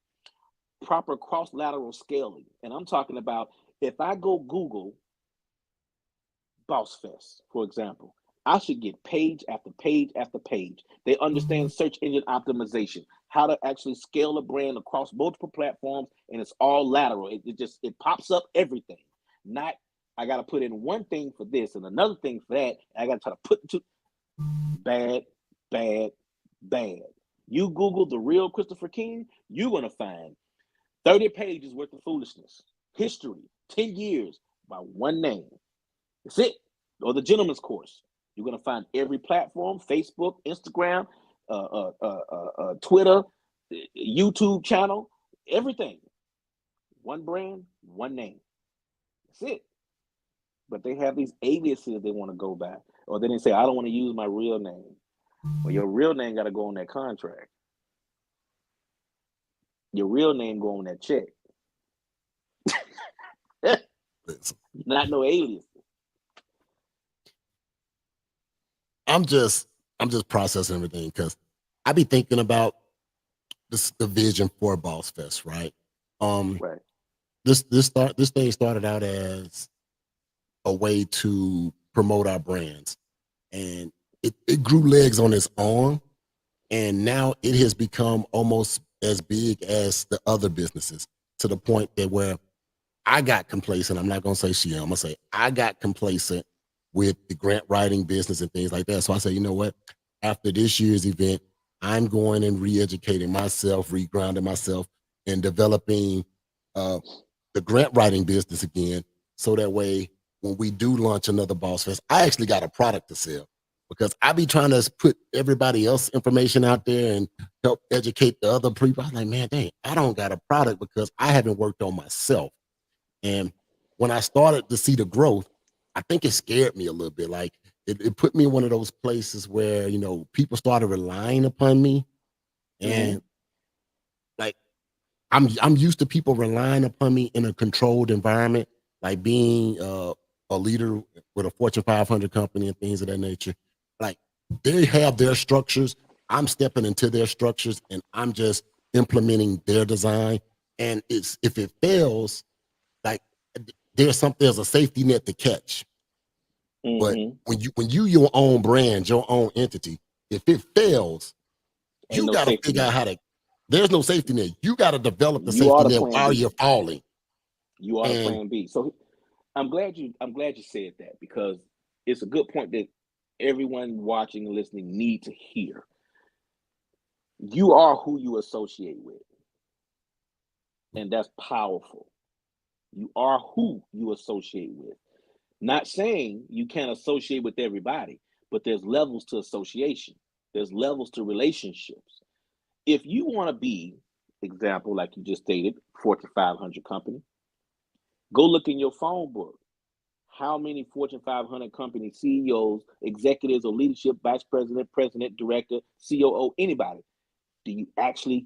proper cross-lateral scaling, and I'm talking about, if I go Google Bossfest, for example, I should get page after page after page. They understand search engine optimization, how to actually scale a brand across multiple platforms, and it's all lateral. It pops up everything. Not, I got to put in one thing for this and another thing for that. I got to try to put two. Bad. You Google the real Christopher King, you're going to find 30 pages worth of foolishness, history, 10 years by one name. That's it. Or the gentleman's course. You're going to find every platform, Facebook, Instagram, Twitter, YouTube channel, everything. One brand, one name. That's it. But they have these aliases they want to go by. Or then they say, I don't want to use my real name. Well, your real name got to go on that contract. Your real name go on that check. Not no alias. I'm just processing everything, because I be thinking about the vision for Boss Fest, right? Right. This thing started out as a way to promote our brands, and it grew legs on its own, and now it has become almost as big as the other businesses, to the point that where I got complacent. I'm not gonna say I'm gonna say I got complacent with the grant writing business and things like that. So I said, you know what? After this year's event, I'm going and re-educating myself, regrounding myself, and developing the grant writing business again. So that way, when we do launch another Boss Fest, I actually got a product to sell, because I be trying to put everybody else information out there and help educate the other people. I'm like, man, dang, I don't got a product because I haven't worked on myself. And when I started to see the growth, I think it scared me a little bit. Like it put me in one of those places where, people started relying upon me. And like I'm used to people relying upon me in a controlled environment, like being a leader with a Fortune 500 company and things of that nature. Like they have their structures. I'm stepping into their structures and I'm just implementing their design. And if it fails, like there's a safety net to catch. But when you your own brand, your own entity, if it fails, you got to figure out how to. There's no safety net. You got to develop the safety net while you're falling. You are the plan B. So I'm glad you said that, because it's a good point that everyone watching and listening need to hear. You are who you associate with, and that's powerful. You are who you associate with. Not saying you can't associate with everybody, but there's levels to association. There's levels to relationships. If you want to be, example, like you just stated, Fortune 500 company, go look in your phone book. How many Fortune 500 company CEOs, executives, or leadership, vice president, president, director, COO, anybody, do you actually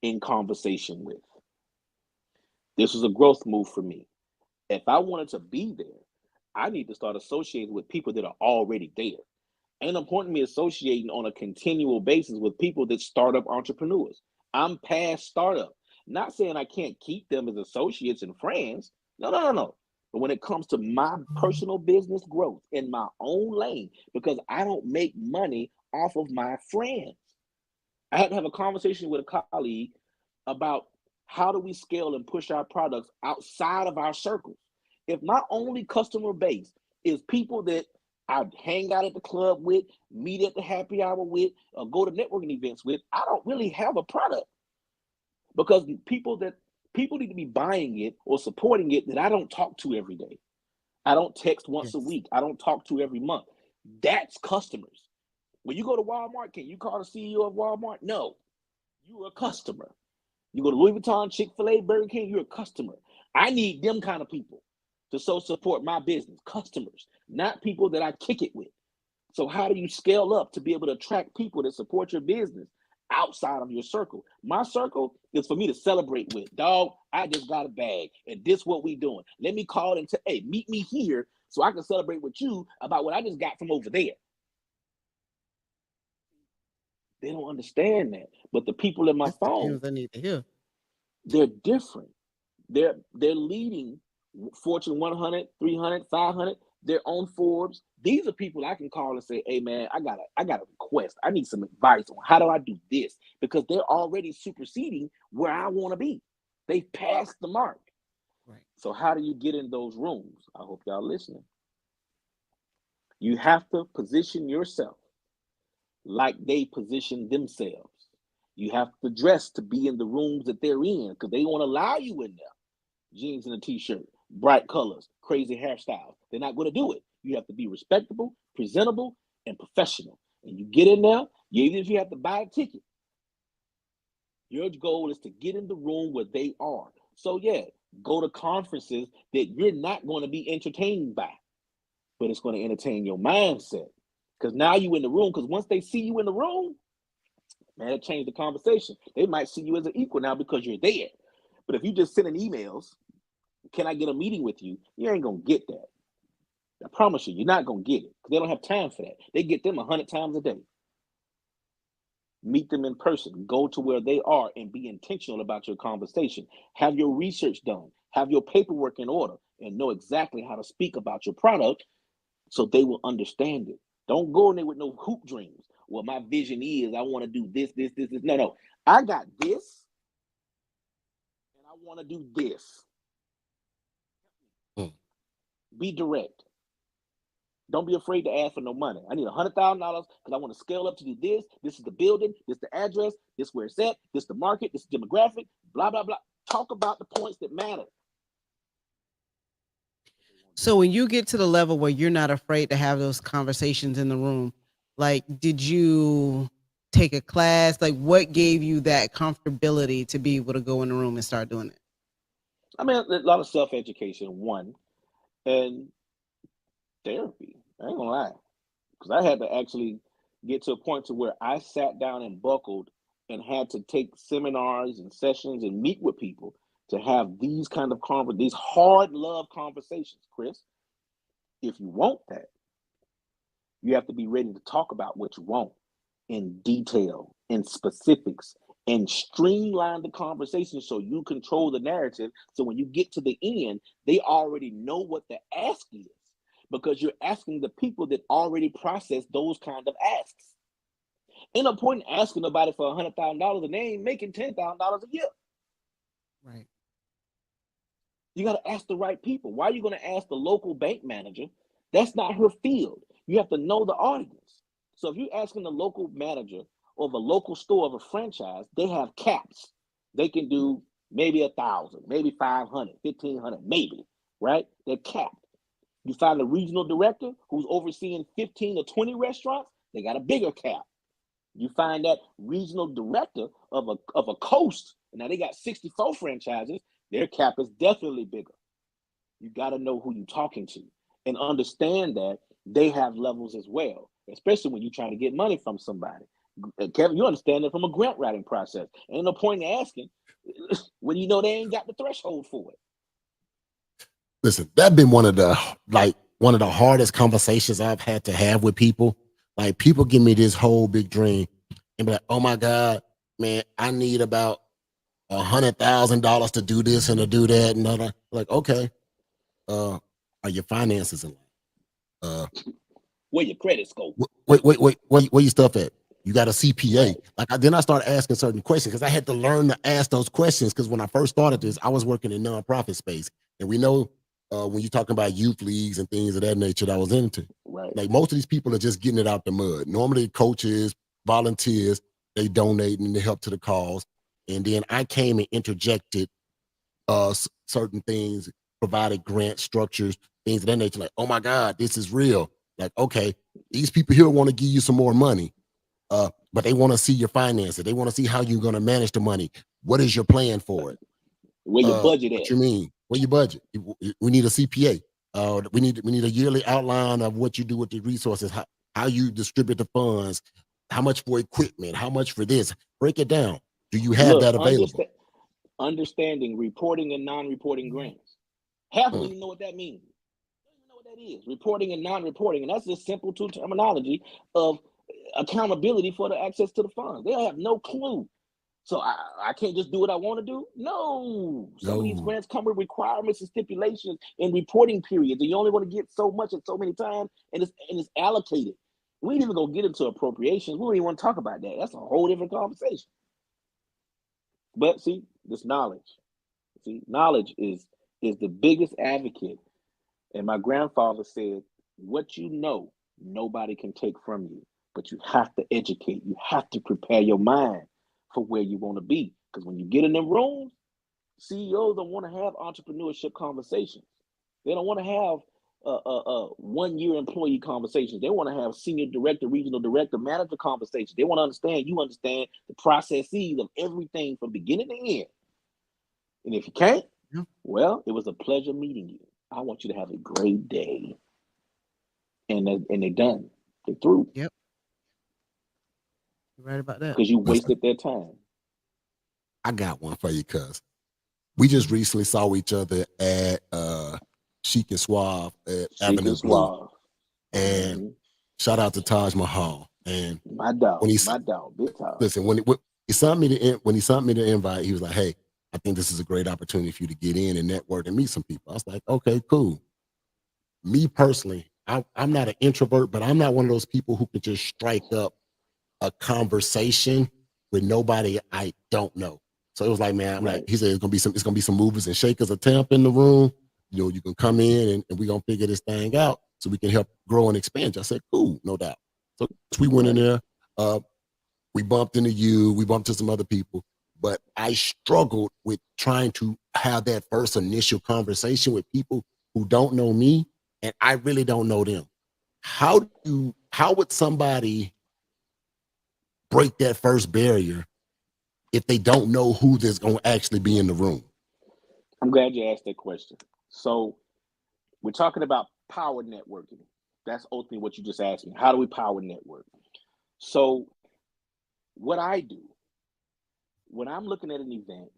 in conversation with? This was a growth move for me. If I wanted to be there, I need to start associating with people that are already there. Ain't no point in me associating on a continual basis with people that startup entrepreneurs. I'm past startup. Not saying I can't keep them as associates and friends. No. But when it comes to my personal business growth in my own lane, because I don't make money off of my friends. I had to have a conversation with a colleague about how do we scale and push our products outside of our circles. If my only customer base is people that I hang out at the club with, meet at the happy hour with, or go to networking events with, I don't really have a product, because people need to be buying it or supporting it that I don't talk to every day. I don't text once a week. I don't talk to every month. That's customers. When you go to Walmart, can you call the CEO of Walmart? No, you're a customer. You go to Louis Vuitton, Chick-fil-A, Burger King, you're a customer. I need them kind of people to support my business. Customers, not people that I kick it with. So how do you scale up to be able to attract people that support your business outside of your circle? My circle is for me to celebrate with. Dog, I just got a bag, and this what we doing. Let me call and say, hey, meet me here so I can celebrate with you about what I just got from over there. They don't understand that. But the people in my phone, I need to hear. They're different. They're leading Fortune 100, 300, 500. They're on Forbes. These are people I can call and say, hey, man, I got a request. I need some advice on how do I do this? Because they're already superseding where I want to be. They've passed the mark. Right. So how do you get in those rooms? I hope y'all listening. You have to position yourself like they position themselves. You have to dress to be in the rooms that they're in, because they won't allow you in there. Jeans and a t-shirt, bright colors, crazy hairstyles. They're not going to do it. You have to be respectable, presentable, and professional. And you get in there, even if you have to buy a ticket, your goal is to get in the room where they are. So yeah, go to conferences that you're not going to be entertained by, but it's going to entertain your mindset. Because now you in the room, because once they see you in the room, man, it changed the conversation. They might see you as an equal now because you're there. But if you just sending emails, can I get a meeting with you? You ain't going to get that. I promise you, you're not going to get it, because they don't have time for that. They get them 100 times a day. Meet them in person. Go to where they are and be intentional about your conversation. Have your research done. Have your paperwork in order and know exactly how to speak about your product so they will understand it. Don't go in there with no hoop dreams. Well, my vision is I want to do this. No. I got this, and I want to do this. Be direct. Don't be afraid to ask for no money. I need $100,000 because I want to scale up to do this. This is the building. This is the address. This is where it's at. This is the market. This is demographic. Blah, blah, blah. Talk about the points that matter. So when you get to the level where you're not afraid to have those conversations in the room, like, did you take a class? Like, what gave you that comfortability to be able to go in the room and start doing it? I mean, a lot of self-education, one, and therapy. I ain't gonna lie, because I had to actually get to a point to where I sat down and buckled and had to take seminars and sessions and meet with people to have these kind of these hard love conversations, Chris. If you want that, you have to be ready to talk about what you want in detail, in specifics, and streamline the conversation so you control the narrative. So when you get to the end, they already know what the ask is, because you're asking the people that already process those kind of asks. Ain't no point in asking nobody for $100,000 and they ain't making $10,000 a year. Right. You got to ask the right people. Why are you going to ask the local bank manager? That's not her field. You have to know the audience. So if you're asking the local manager of a local store of a franchise, they have caps. They can do maybe 1,000, maybe 500, 1,500, maybe, right? They're capped. You find a regional director who's overseeing 15 or 20 restaurants, they got a bigger cap. You find that regional director of a coast, and now they got 64 franchises, their cap is definitely bigger. You got to know who you're talking to and understand that they have levels as well, especially when you're trying to get money from somebody. Kevin, you understand it from a grant writing process. Ain't no point in asking when you know they ain't got the threshold for it. Listen, that's been one of the hardest conversations I've had to have with people. Like, people give me this whole big dream and be like, oh my God, man, I need about $100,000 to do this and to do that. And I'm like, okay, are your finances in line? Where your credit score? Wait, where your stuff at? You got a CPA? Then I started asking certain questions because I had to learn to ask those questions. Because when I first started this, I was working in nonprofit space, and we know when you're talking about youth leagues and things of that nature that I was into, right? Like, most of these people are just getting it out the mud. Normally, coaches, volunteers, they donate and they help to the cause, and then I came and interjected certain things, provided grant structures, things of that nature. Like, oh my God, this is real. Like, okay, these people here want to give you some more money, but they want to see your finances. They want to see how you're going to manage the money. What is your plan for it? Where your budget What at? you mean? Where your budget? We need a CPA. We need a yearly outline of what you do with the resources, how you distribute the funds, how much for equipment, how much for this. Break it down. Do you have that available? Understanding reporting and non-reporting grants. Half of you know what that means. Don't even know what that is. Reporting and non-reporting, and that's just simple terminology of accountability for the access to the funds. They have no clue. So I can't just do what I want to do. No, some of these grants come with requirements and stipulations and reporting periods, and you only want to get so much at so many times, and it's allocated. We ain't even gonna get into appropriations. We don't even want to talk about that. That's a whole different conversation. But see, this knowledge. See, knowledge is the biggest advocate. And my grandfather said, what you know, nobody can take from you, but you have to educate. You have to prepare your mind for where you want to be. Because when you get in them rooms, CEOs don't want to have entrepreneurship conversations. They don't want to have 1-year employee conversations. They want to have senior director, regional director, manager conversations. They want to understand you understand the processes of everything from beginning to end. And if you can't, well, it was a pleasure meeting you. I want you to have a great day. And they're done. They're through. Yep. You're right about that. Because you wasted their time. I got one for you, cuz. We just recently saw each other at Chic and Suave at Avenue Blue. And shout out to Taj Mahal. And my dog, big time. Listen, when he sent me the invite, he was like, hey, I think this is a great opportunity for you to get in and network and meet some people. I was like, okay, cool. Me personally, I'm not an introvert, but I'm not one of those people who can just strike up a conversation with nobody I don't know. So it was like, man, he said it's gonna be some movers and shakers of temp in the room. You know, you can come in and we're gonna figure this thing out. so we can help grow and expand. I said, cool, no doubt. So we went in there. We bumped into you. We bumped into some other people. But I struggled with trying to have that first initial conversation with people who don't know me, and I really don't know them. How would somebody break that first barrier if they don't know who there's going to actually be in the room? I'm glad you asked that question. So we're talking about power networking. That's ultimately what you just asked me. How do we power network? So what I do when I'm looking at an event,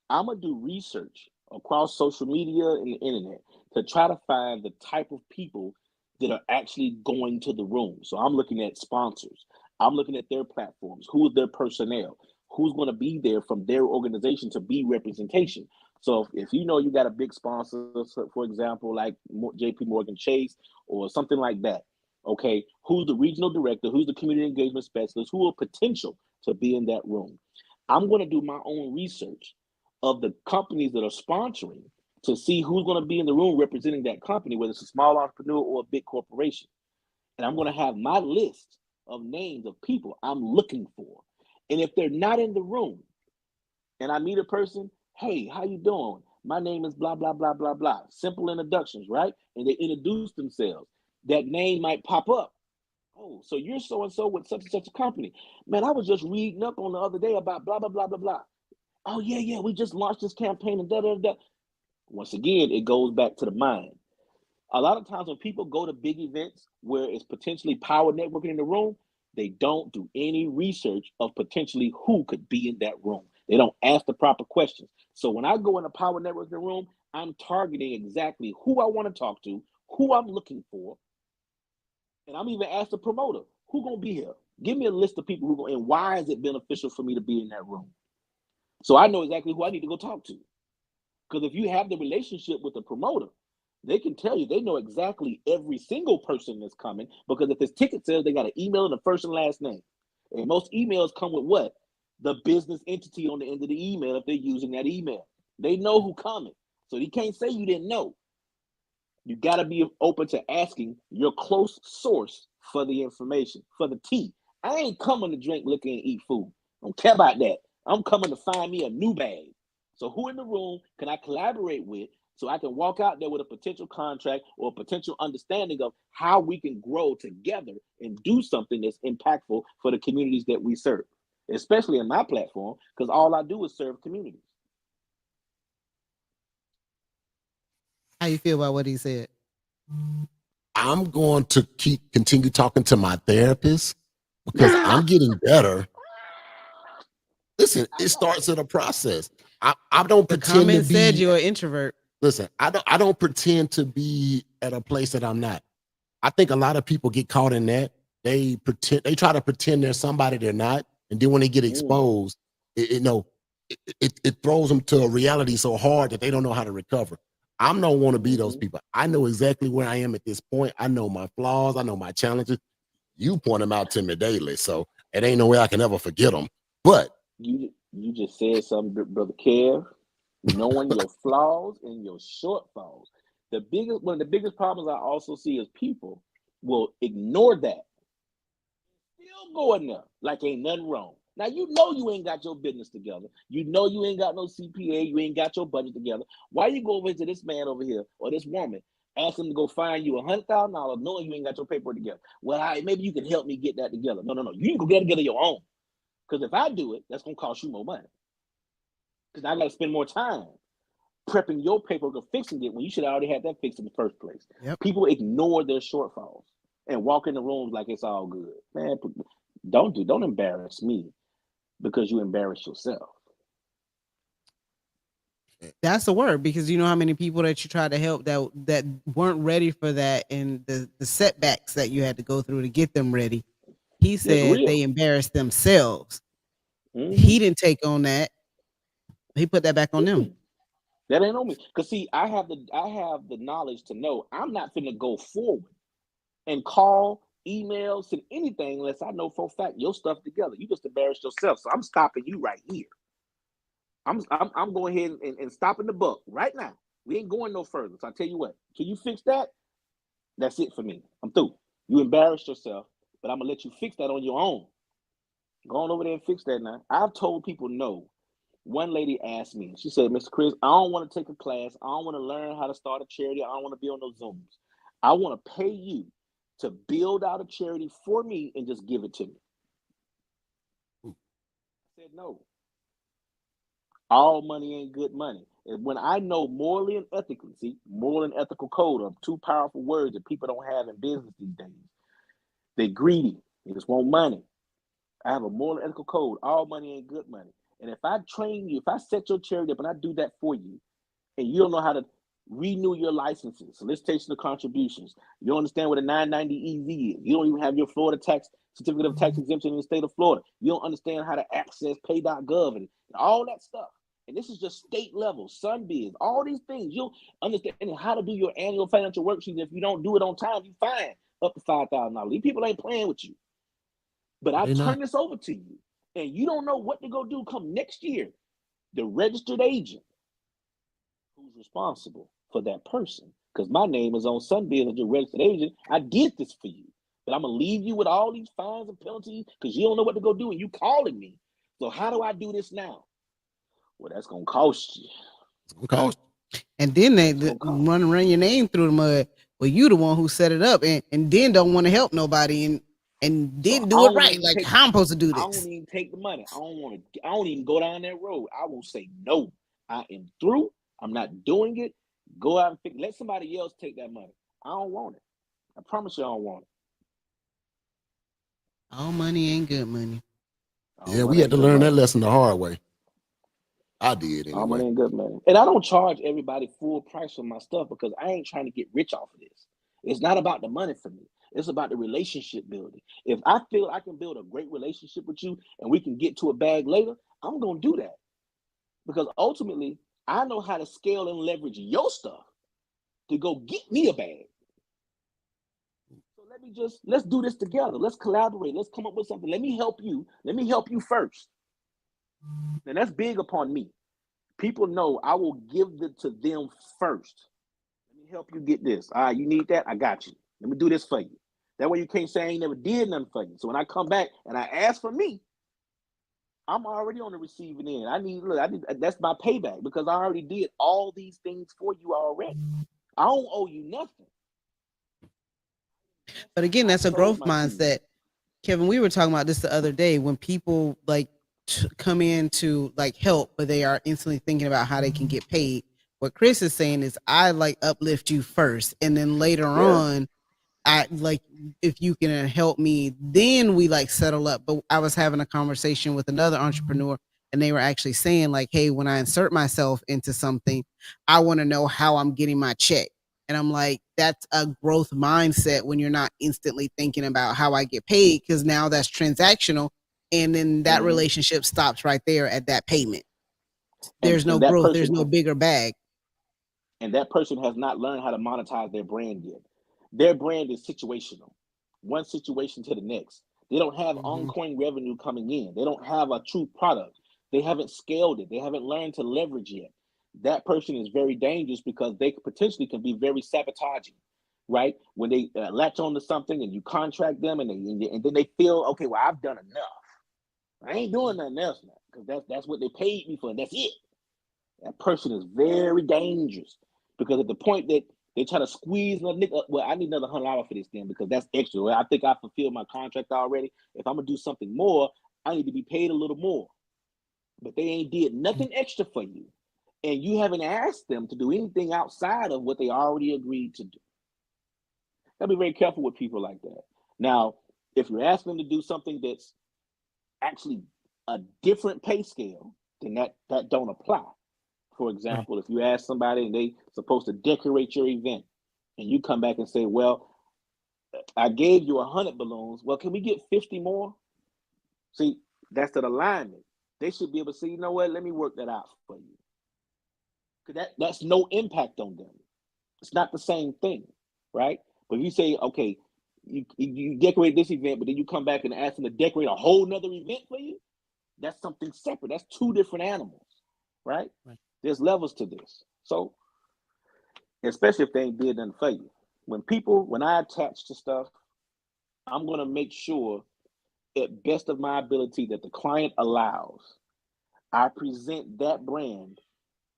I'm going to do research across social media and the internet to try to find the type of people that are actually going to the room. So I'm looking at sponsors. I'm looking at their platforms. Who's their personnel? Who's going to be there from their organization to be representation? So if you know you got a big sponsor, for example, like JP Morgan Chase or something like that, okay, who's the regional director? Who's the community engagement specialist? Who are potential to be in that room? I'm going to do my own research of the companies that are sponsoring to see who's going to be in the room representing that company, whether it's a small entrepreneur or a big corporation. And I'm going to have my list of names of people I'm looking for. And if they're not in the room and I meet a person, hey, how you doing? My name is blah, blah, blah, blah, blah. Simple introductions, right? And they introduce themselves. That name might pop up. Oh, so you're so-and-so with such and such a company. Man, I was just reading up on the other day about blah, blah, blah, blah, blah. Oh, yeah, we just launched this campaign and da-da-da. Once again, it goes back to the mind. A lot of times when people go to big events where it's potentially power networking in the room, they don't do any research of potentially who could be in that room. They don't ask the proper questions. So when I go in a power networking room, I'm targeting exactly who I want to talk to, who I'm looking for. And I'm even asked the promoter, who gonna be here? Give me a list of people who going, and why is it beneficial for me to be in that room? So I know exactly who I need to go talk to. Because if you have the relationship with the promoter, they can tell you, they know exactly every single person that's coming, because if it's ticket sales, they got an email and a first and last name. And most emails come with what? The business entity on the end of the email if they're using that email. They know who's coming. So you can't say you didn't know. You got to be open to asking your close source for the information, for the tea. I ain't coming to drink liquor and eat food. I don't care about that. I'm coming to find me a new bag. So who in the room can I collaborate with so I can walk out there with a potential contract or a potential understanding of how we can grow together and do something that's impactful for the communities that we serve, especially in my platform, because all I do is serve communities. How you feel about what he said? I'm going to continue talking to my therapist because I'm getting better. Listen, it starts in a process. I don't The pretend comment to be. said you're an introvert. Listen, I don't pretend to be at a place that I'm not. I think a lot of people get caught in that. They try to pretend they're somebody they're not, and then when they get exposed, it throws them to a reality so hard that they don't know how to recover. I don't want to be those people. I know exactly where I am at this point. I know my flaws. I know my challenges. You point them out to me daily, so it ain't no way I can ever forget them. But you just said something, Brother Kev. Knowing your flaws and your shortfalls. One of the biggest problems I also see is people will ignore that. Still going there like ain't nothing wrong. Now you know you ain't got your business together. You know you ain't got no CPA. You ain't got your budget together. Why you go over to this man over here or this woman, ask them to go find you $100,000 knowing you ain't got your paperwork together? Well, maybe you can help me get that together. No. You can go get it together your own. Because if I do it, that's gonna cost you more money. Because I got to spend more time prepping your paperwork or fixing it when you should have already had that fixed in the first place. Yep. People ignore their shortfalls and walk in the rooms like it's all good. Man, don't embarrass me because you embarrass yourself. That's the word, because you know how many people that you try to help that weren't ready for that, and the setbacks that you had to go through to get them ready. He said they embarrassed themselves. He didn't take on that. He put that back on them. That ain't on me. Because see, I have the knowledge to know I'm not finna go forward and call, email, send anything unless I know for a fact your stuff together. You just embarrassed yourself. So I'm stopping you right here. I'm going ahead and stopping the buck right now. We ain't going no further. So I tell you what, can you fix that? That's it for me. I'm through. You embarrassed yourself, but I'm gonna let you fix that on your own. Go on over there and fix that now. I've told people no. One lady asked me, she said, Mr. Chris, I don't want to take a class. I don't want to learn how to start a charity. I don't want to be on those Zooms. I want to pay you to build out a charity for me and just give it to me. I said no. All money ain't good money. And when I know morally and ethically, see, moral and ethical code are two powerful words that people don't have in business these days. They're greedy. They just want money. I have a moral and ethical code. All money ain't good money. And if I train you, if I set your charity up and I do that for you, and you don't know how to renew your licenses, solicitation of contributions, you don't understand what a 990 EZ is, you don't even have your Florida tax certificate of tax exemption in the state of Florida, you don't understand how to access pay.gov and all that stuff. And this is just state level, SunBiz, all these things. You don't understand how to do your annual financial worksheet. If you don't do it on time, you fine up to $5,000. These people ain't playing with you. But I turn this over to you, and you don't know what to go do come next year. The registered agent who's responsible for that person, because my name is on SunBiz as your registered agent. I did this for you, but I'm gonna leave you with all these fines and penalties because you don't know what to go do, and you calling me. So how do I do this now? Well, that's gonna cost you. It's gonna cost. And then they run your name through the mud. Well, you the one who set it up, and then don't want to help nobody, and didn't do it right. Like, how I'm supposed to do this? I don't even take the money. I don't even go down that road. I will say no. I am through. I'm not doing it. Go out and let somebody else take that money. I don't want it. I promise you I don't want it. All money ain't good money. Yeah, we had to learn that lesson the hard way. I did anyway. All money ain't good money. And I don't charge everybody full price for my stuff because I ain't trying to get rich off of this. It's not about the money for me. It's about the relationship building. If I feel I can build a great relationship with you and we can get to a bag later, I'm going to do that. Because ultimately, I know how to scale and leverage your stuff to go get me a bag. So let's do this together. Let's collaborate. Let's come up with something. Let me help you. Let me help you first. And that's big upon me. People know I will give it to them first. Let me help you get this. All right, you need that? I got you. Let me do this for you. That way you can't say I ain't never did nothing for you. So when I come back and I ask for me, I'm already on the receiving end. That's my payback because I already did all these things for you already. I don't owe you nothing. But again, that's a growth mindset. Kevin, we were talking about this the other day when people come in to help, but they are instantly thinking about how they can get paid. What Chris is saying is I uplift you first, and then later on, I if you can help me, then we settle up. But I was having a conversation with another entrepreneur, and they were actually saying hey, when I insert myself into something, I want to know how I'm getting my check. And I'm like, that's a growth mindset when you're not instantly thinking about how I get paid, because now that's transactional. And then that relationship stops right there at that payment. There's no growth. There's no bigger bag. And that person has not learned how to monetize their brand yet. Their brand is situational, one situation to the next. They don't have ongoing revenue coming in. They don't have a true product. They haven't scaled it. They haven't learned to leverage yet. That person is very dangerous because they potentially can be very sabotaging, right? When they latch onto something and you contract them and then they feel, okay, well, I've done enough. I ain't doing nothing else now because that's what they paid me for, and that's it. That person is very dangerous because at the point that they try to squeeze another nigga, well, I need another $100 for this then because that's extra. Well, I think I fulfilled my contract already. If I'm gonna do something more, I need to be paid a little more. But they ain't did nothing extra for you, and you haven't asked them to do anything outside of what they already agreed to do. Gotta be very careful with people like that. Now, if you're asking them to do something that's actually a different pay scale, then that don't apply. For example, if you ask somebody and they supposed to decorate your event and you come back and say, well, I gave you 100 balloons. Well, can we get 50 more? See, that's an alignment. They should be able to say, you know what, let me work that out for you. Because that's no impact on them. It's not the same thing, right? But if you say, okay, you decorate this event, but then you come back and ask them to decorate a whole nother event for you, that's something separate. That's two different animals, right? There's levels to this. So, especially if they ain't did nothing for you. when I attach to stuff, I'm going to make sure at best of my ability that the client allows, I present that brand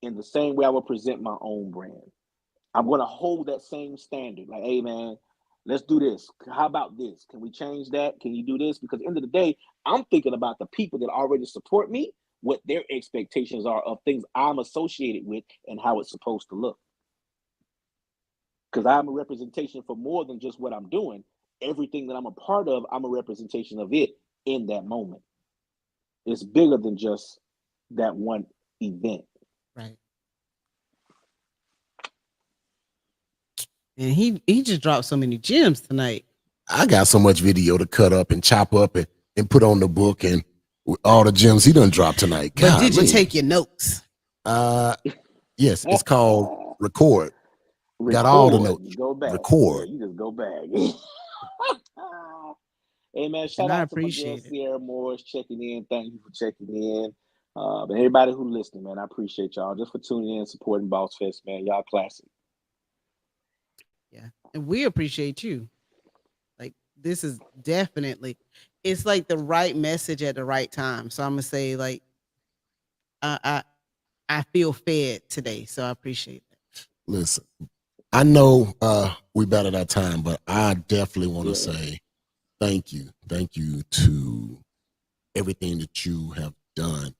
in the same way I would present my own brand. I'm going to hold that same standard. Like, hey, man, let's do this. How about this? Can we change that? Can you do this? Because at the end of the day, I'm thinking about the people that already support me, what their expectations are of things I'm associated with and how it's supposed to look. Because I'm a representation for more than just what I'm doing. Everything that I'm a part of, I'm a representation of it in that moment. It's bigger than just that one event. Right. And he just dropped so many gems tonight. I got so much video to cut up and chop up and put on the book and all the gems he done dropped tonight. But did you take your notes? Yes, it's called record. Got all the notes. Go back. Record. Yeah, you just go back. Hey man, shout out to my girl Sierra Morris checking in. Thank you for checking in. But everybody who listening, man, I appreciate y'all just for tuning in, supporting Boss Fest, man. Y'all classic. Yeah, and we appreciate you. Like, this is definitely, it's like the right message at the right time. So I'm gonna say, like, I feel fed today, so I appreciate that. Listen, I know we battled our time, but I definitely want to say thank you to everything that you have done,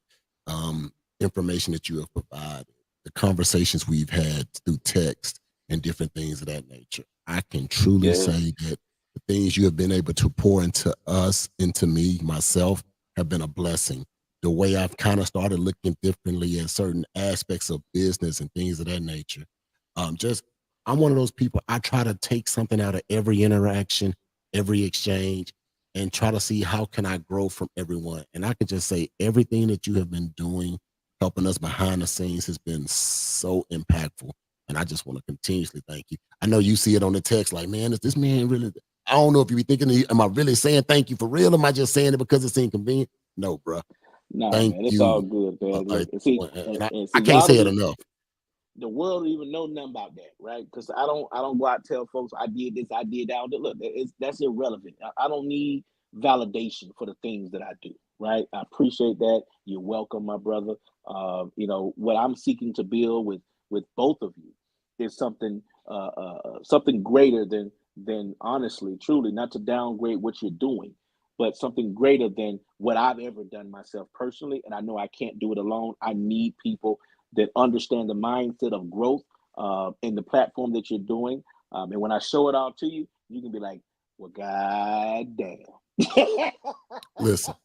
information that you have provided, the conversations we've had through text and different things of that nature. I can truly say that the things you have been able to pour into us, into me, myself, have been a blessing. The way I've kind of started looking differently at certain aspects of business and things of that nature. I'm one of those people, I try to take something out of every interaction, every exchange, and try to see how can I grow from everyone. And I can just say everything that you have been doing, helping us behind the scenes, has been so impactful. And I just want to continuously thank you. I know you see it on the text like, man, is this man really, I don't know if you be thinking, am I really saying thank you for real? Am I just saying it because it's inconvenient? No, bro. No, thank man, it's you. all good, man. I can't say it enough. The world don't even know nothing about that, right? Because I don't go out and tell folks I did this, I did that. Look, that's irrelevant. I don't need validation for the things that I do, right? I appreciate that. You're welcome, my brother. What I'm seeking to build with both of you is something greater than honestly, truly, not to downgrade what you're doing, but something greater than what I've ever done myself personally. And I know I can't do it alone. I need people that understand the mindset of growth in the platform that you're doing. And when I show it all to you, you can be like, well, God damn. Listen,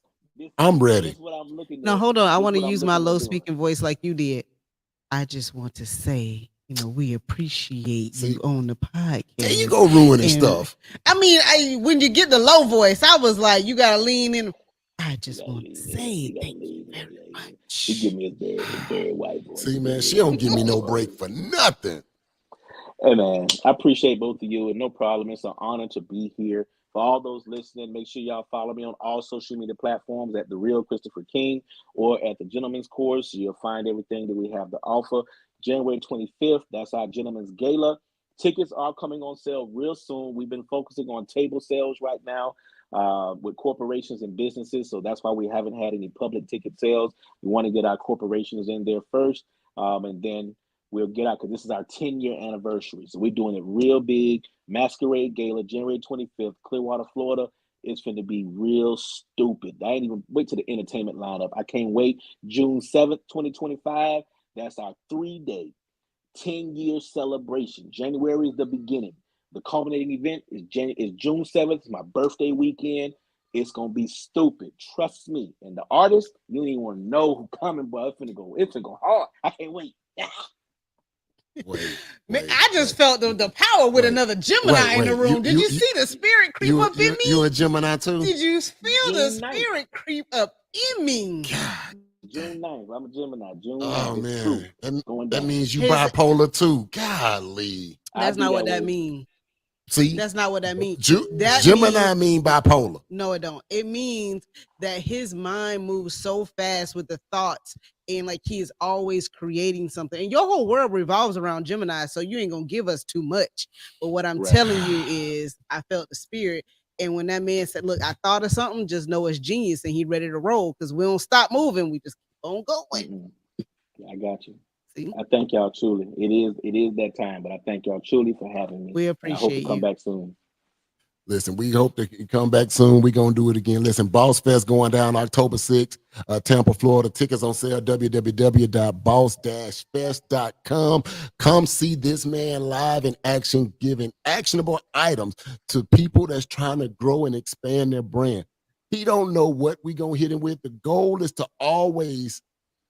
I'm ready. What I'm looking now, hold on. I want to use my low speaking voice like you did. I just want to say, we appreciate you on the podcast. There you go ruining stuff. I mean, when you get the low voice, I was like, you got to lean in. I just want to say thank you very much. She give me a very white voice. See, man, she don't give me no break for nothing. Hey, man, I appreciate both of you, and no problem. It's an honor to be here. For all those listening, make sure y'all follow me on all social media platforms at The Real Christopher King or at The Gentleman's Course. You'll find everything that we have to offer. January 25th, that's our Gentleman's Gala. Tickets are coming on sale real soon. We've been focusing on table sales right now with corporations and businesses, so that's why we haven't had any public ticket sales. We want to get our corporations in there first, and then we'll get out, because this is our 10-year anniversary. So we're doing it real big. Masquerade Gala, January 25th, Clearwater, Florida. It's going to be real stupid. I ain't even wait to the entertainment lineup. I can't wait. June 7th, 2025. That's our 3-day, 10-year celebration. January is the beginning. The culminating event is June 7th. It's my birthday weekend. It's going to be stupid. Trust me. And the artist, you don't even want to know who's coming, but it's going to go hard. I can't wait. I just felt the power with another Gemini in the room. Did you see the spirit creep up in me? You a Gemini too? Did you feel the spirit creep up in me? God. June 9th. I'm a Gemini. June 9th. Oh, man. That means you bipolar too. Golly. That's not what that means. See, That's not what that means. Gemini mean bipolar. No, it don't. It means that his mind moves so fast with the thoughts, and like he is always creating something. And your whole world revolves around Gemini, so you ain't gonna give us too much. But what I'm telling you is, I felt the spirit. And when that man said, "Look, I thought of something," just know it's genius, and he ready to roll because we don't stop moving. We just keep on going. I got you. I thank y'all truly. It is that time, but I thank y'all truly for having me. We appreciate you. I hope to come back soon. Listen, we hope to come back soon. We're going to do it again. Listen, Boss Fest going down October 6th, Tampa, Florida. Tickets on sale, www.boss-fest.com. Come see this man live in action, giving actionable items to people that's trying to grow and expand their brand. He don't know what we're going to hit him with. The goal is to always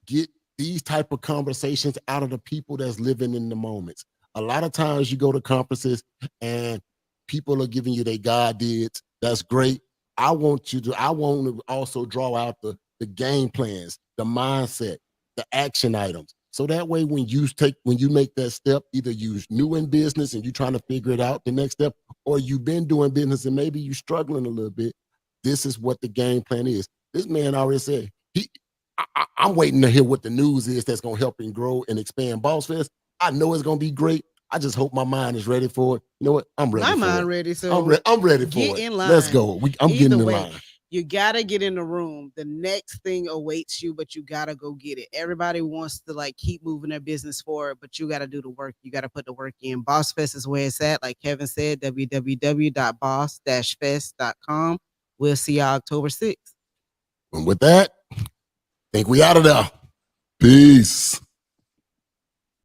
get these type of conversations out of the people that's living in the moments. A lot of times you go to conferences and people are giving you their God deeds. That's great. I want to also draw out the game plans, the mindset, the action items. So that way when you make that step, either you're new in business and you're trying to figure it out, the next step, or you've been doing business and maybe you're struggling a little bit, this is what the game plan is. This man already said, I'm waiting to hear what the news is that's going to help him grow and expand Boss Fest. I know it's going to be great. I just hope my mind is ready for it. You know what? I'm ready. My mind ready. So I'm ready for get it. in line. Let's go. I'm getting in line. You gotta get in the room. The next thing awaits you, but you gotta go get it. Everybody wants to like keep moving their business forward, but you gotta do the work. You gotta put the work in. Boss Fest is where it's at. Like Kevin said, www.boss-fest.com. We'll see y'all October 6th. And with that, I think we out of there. Peace.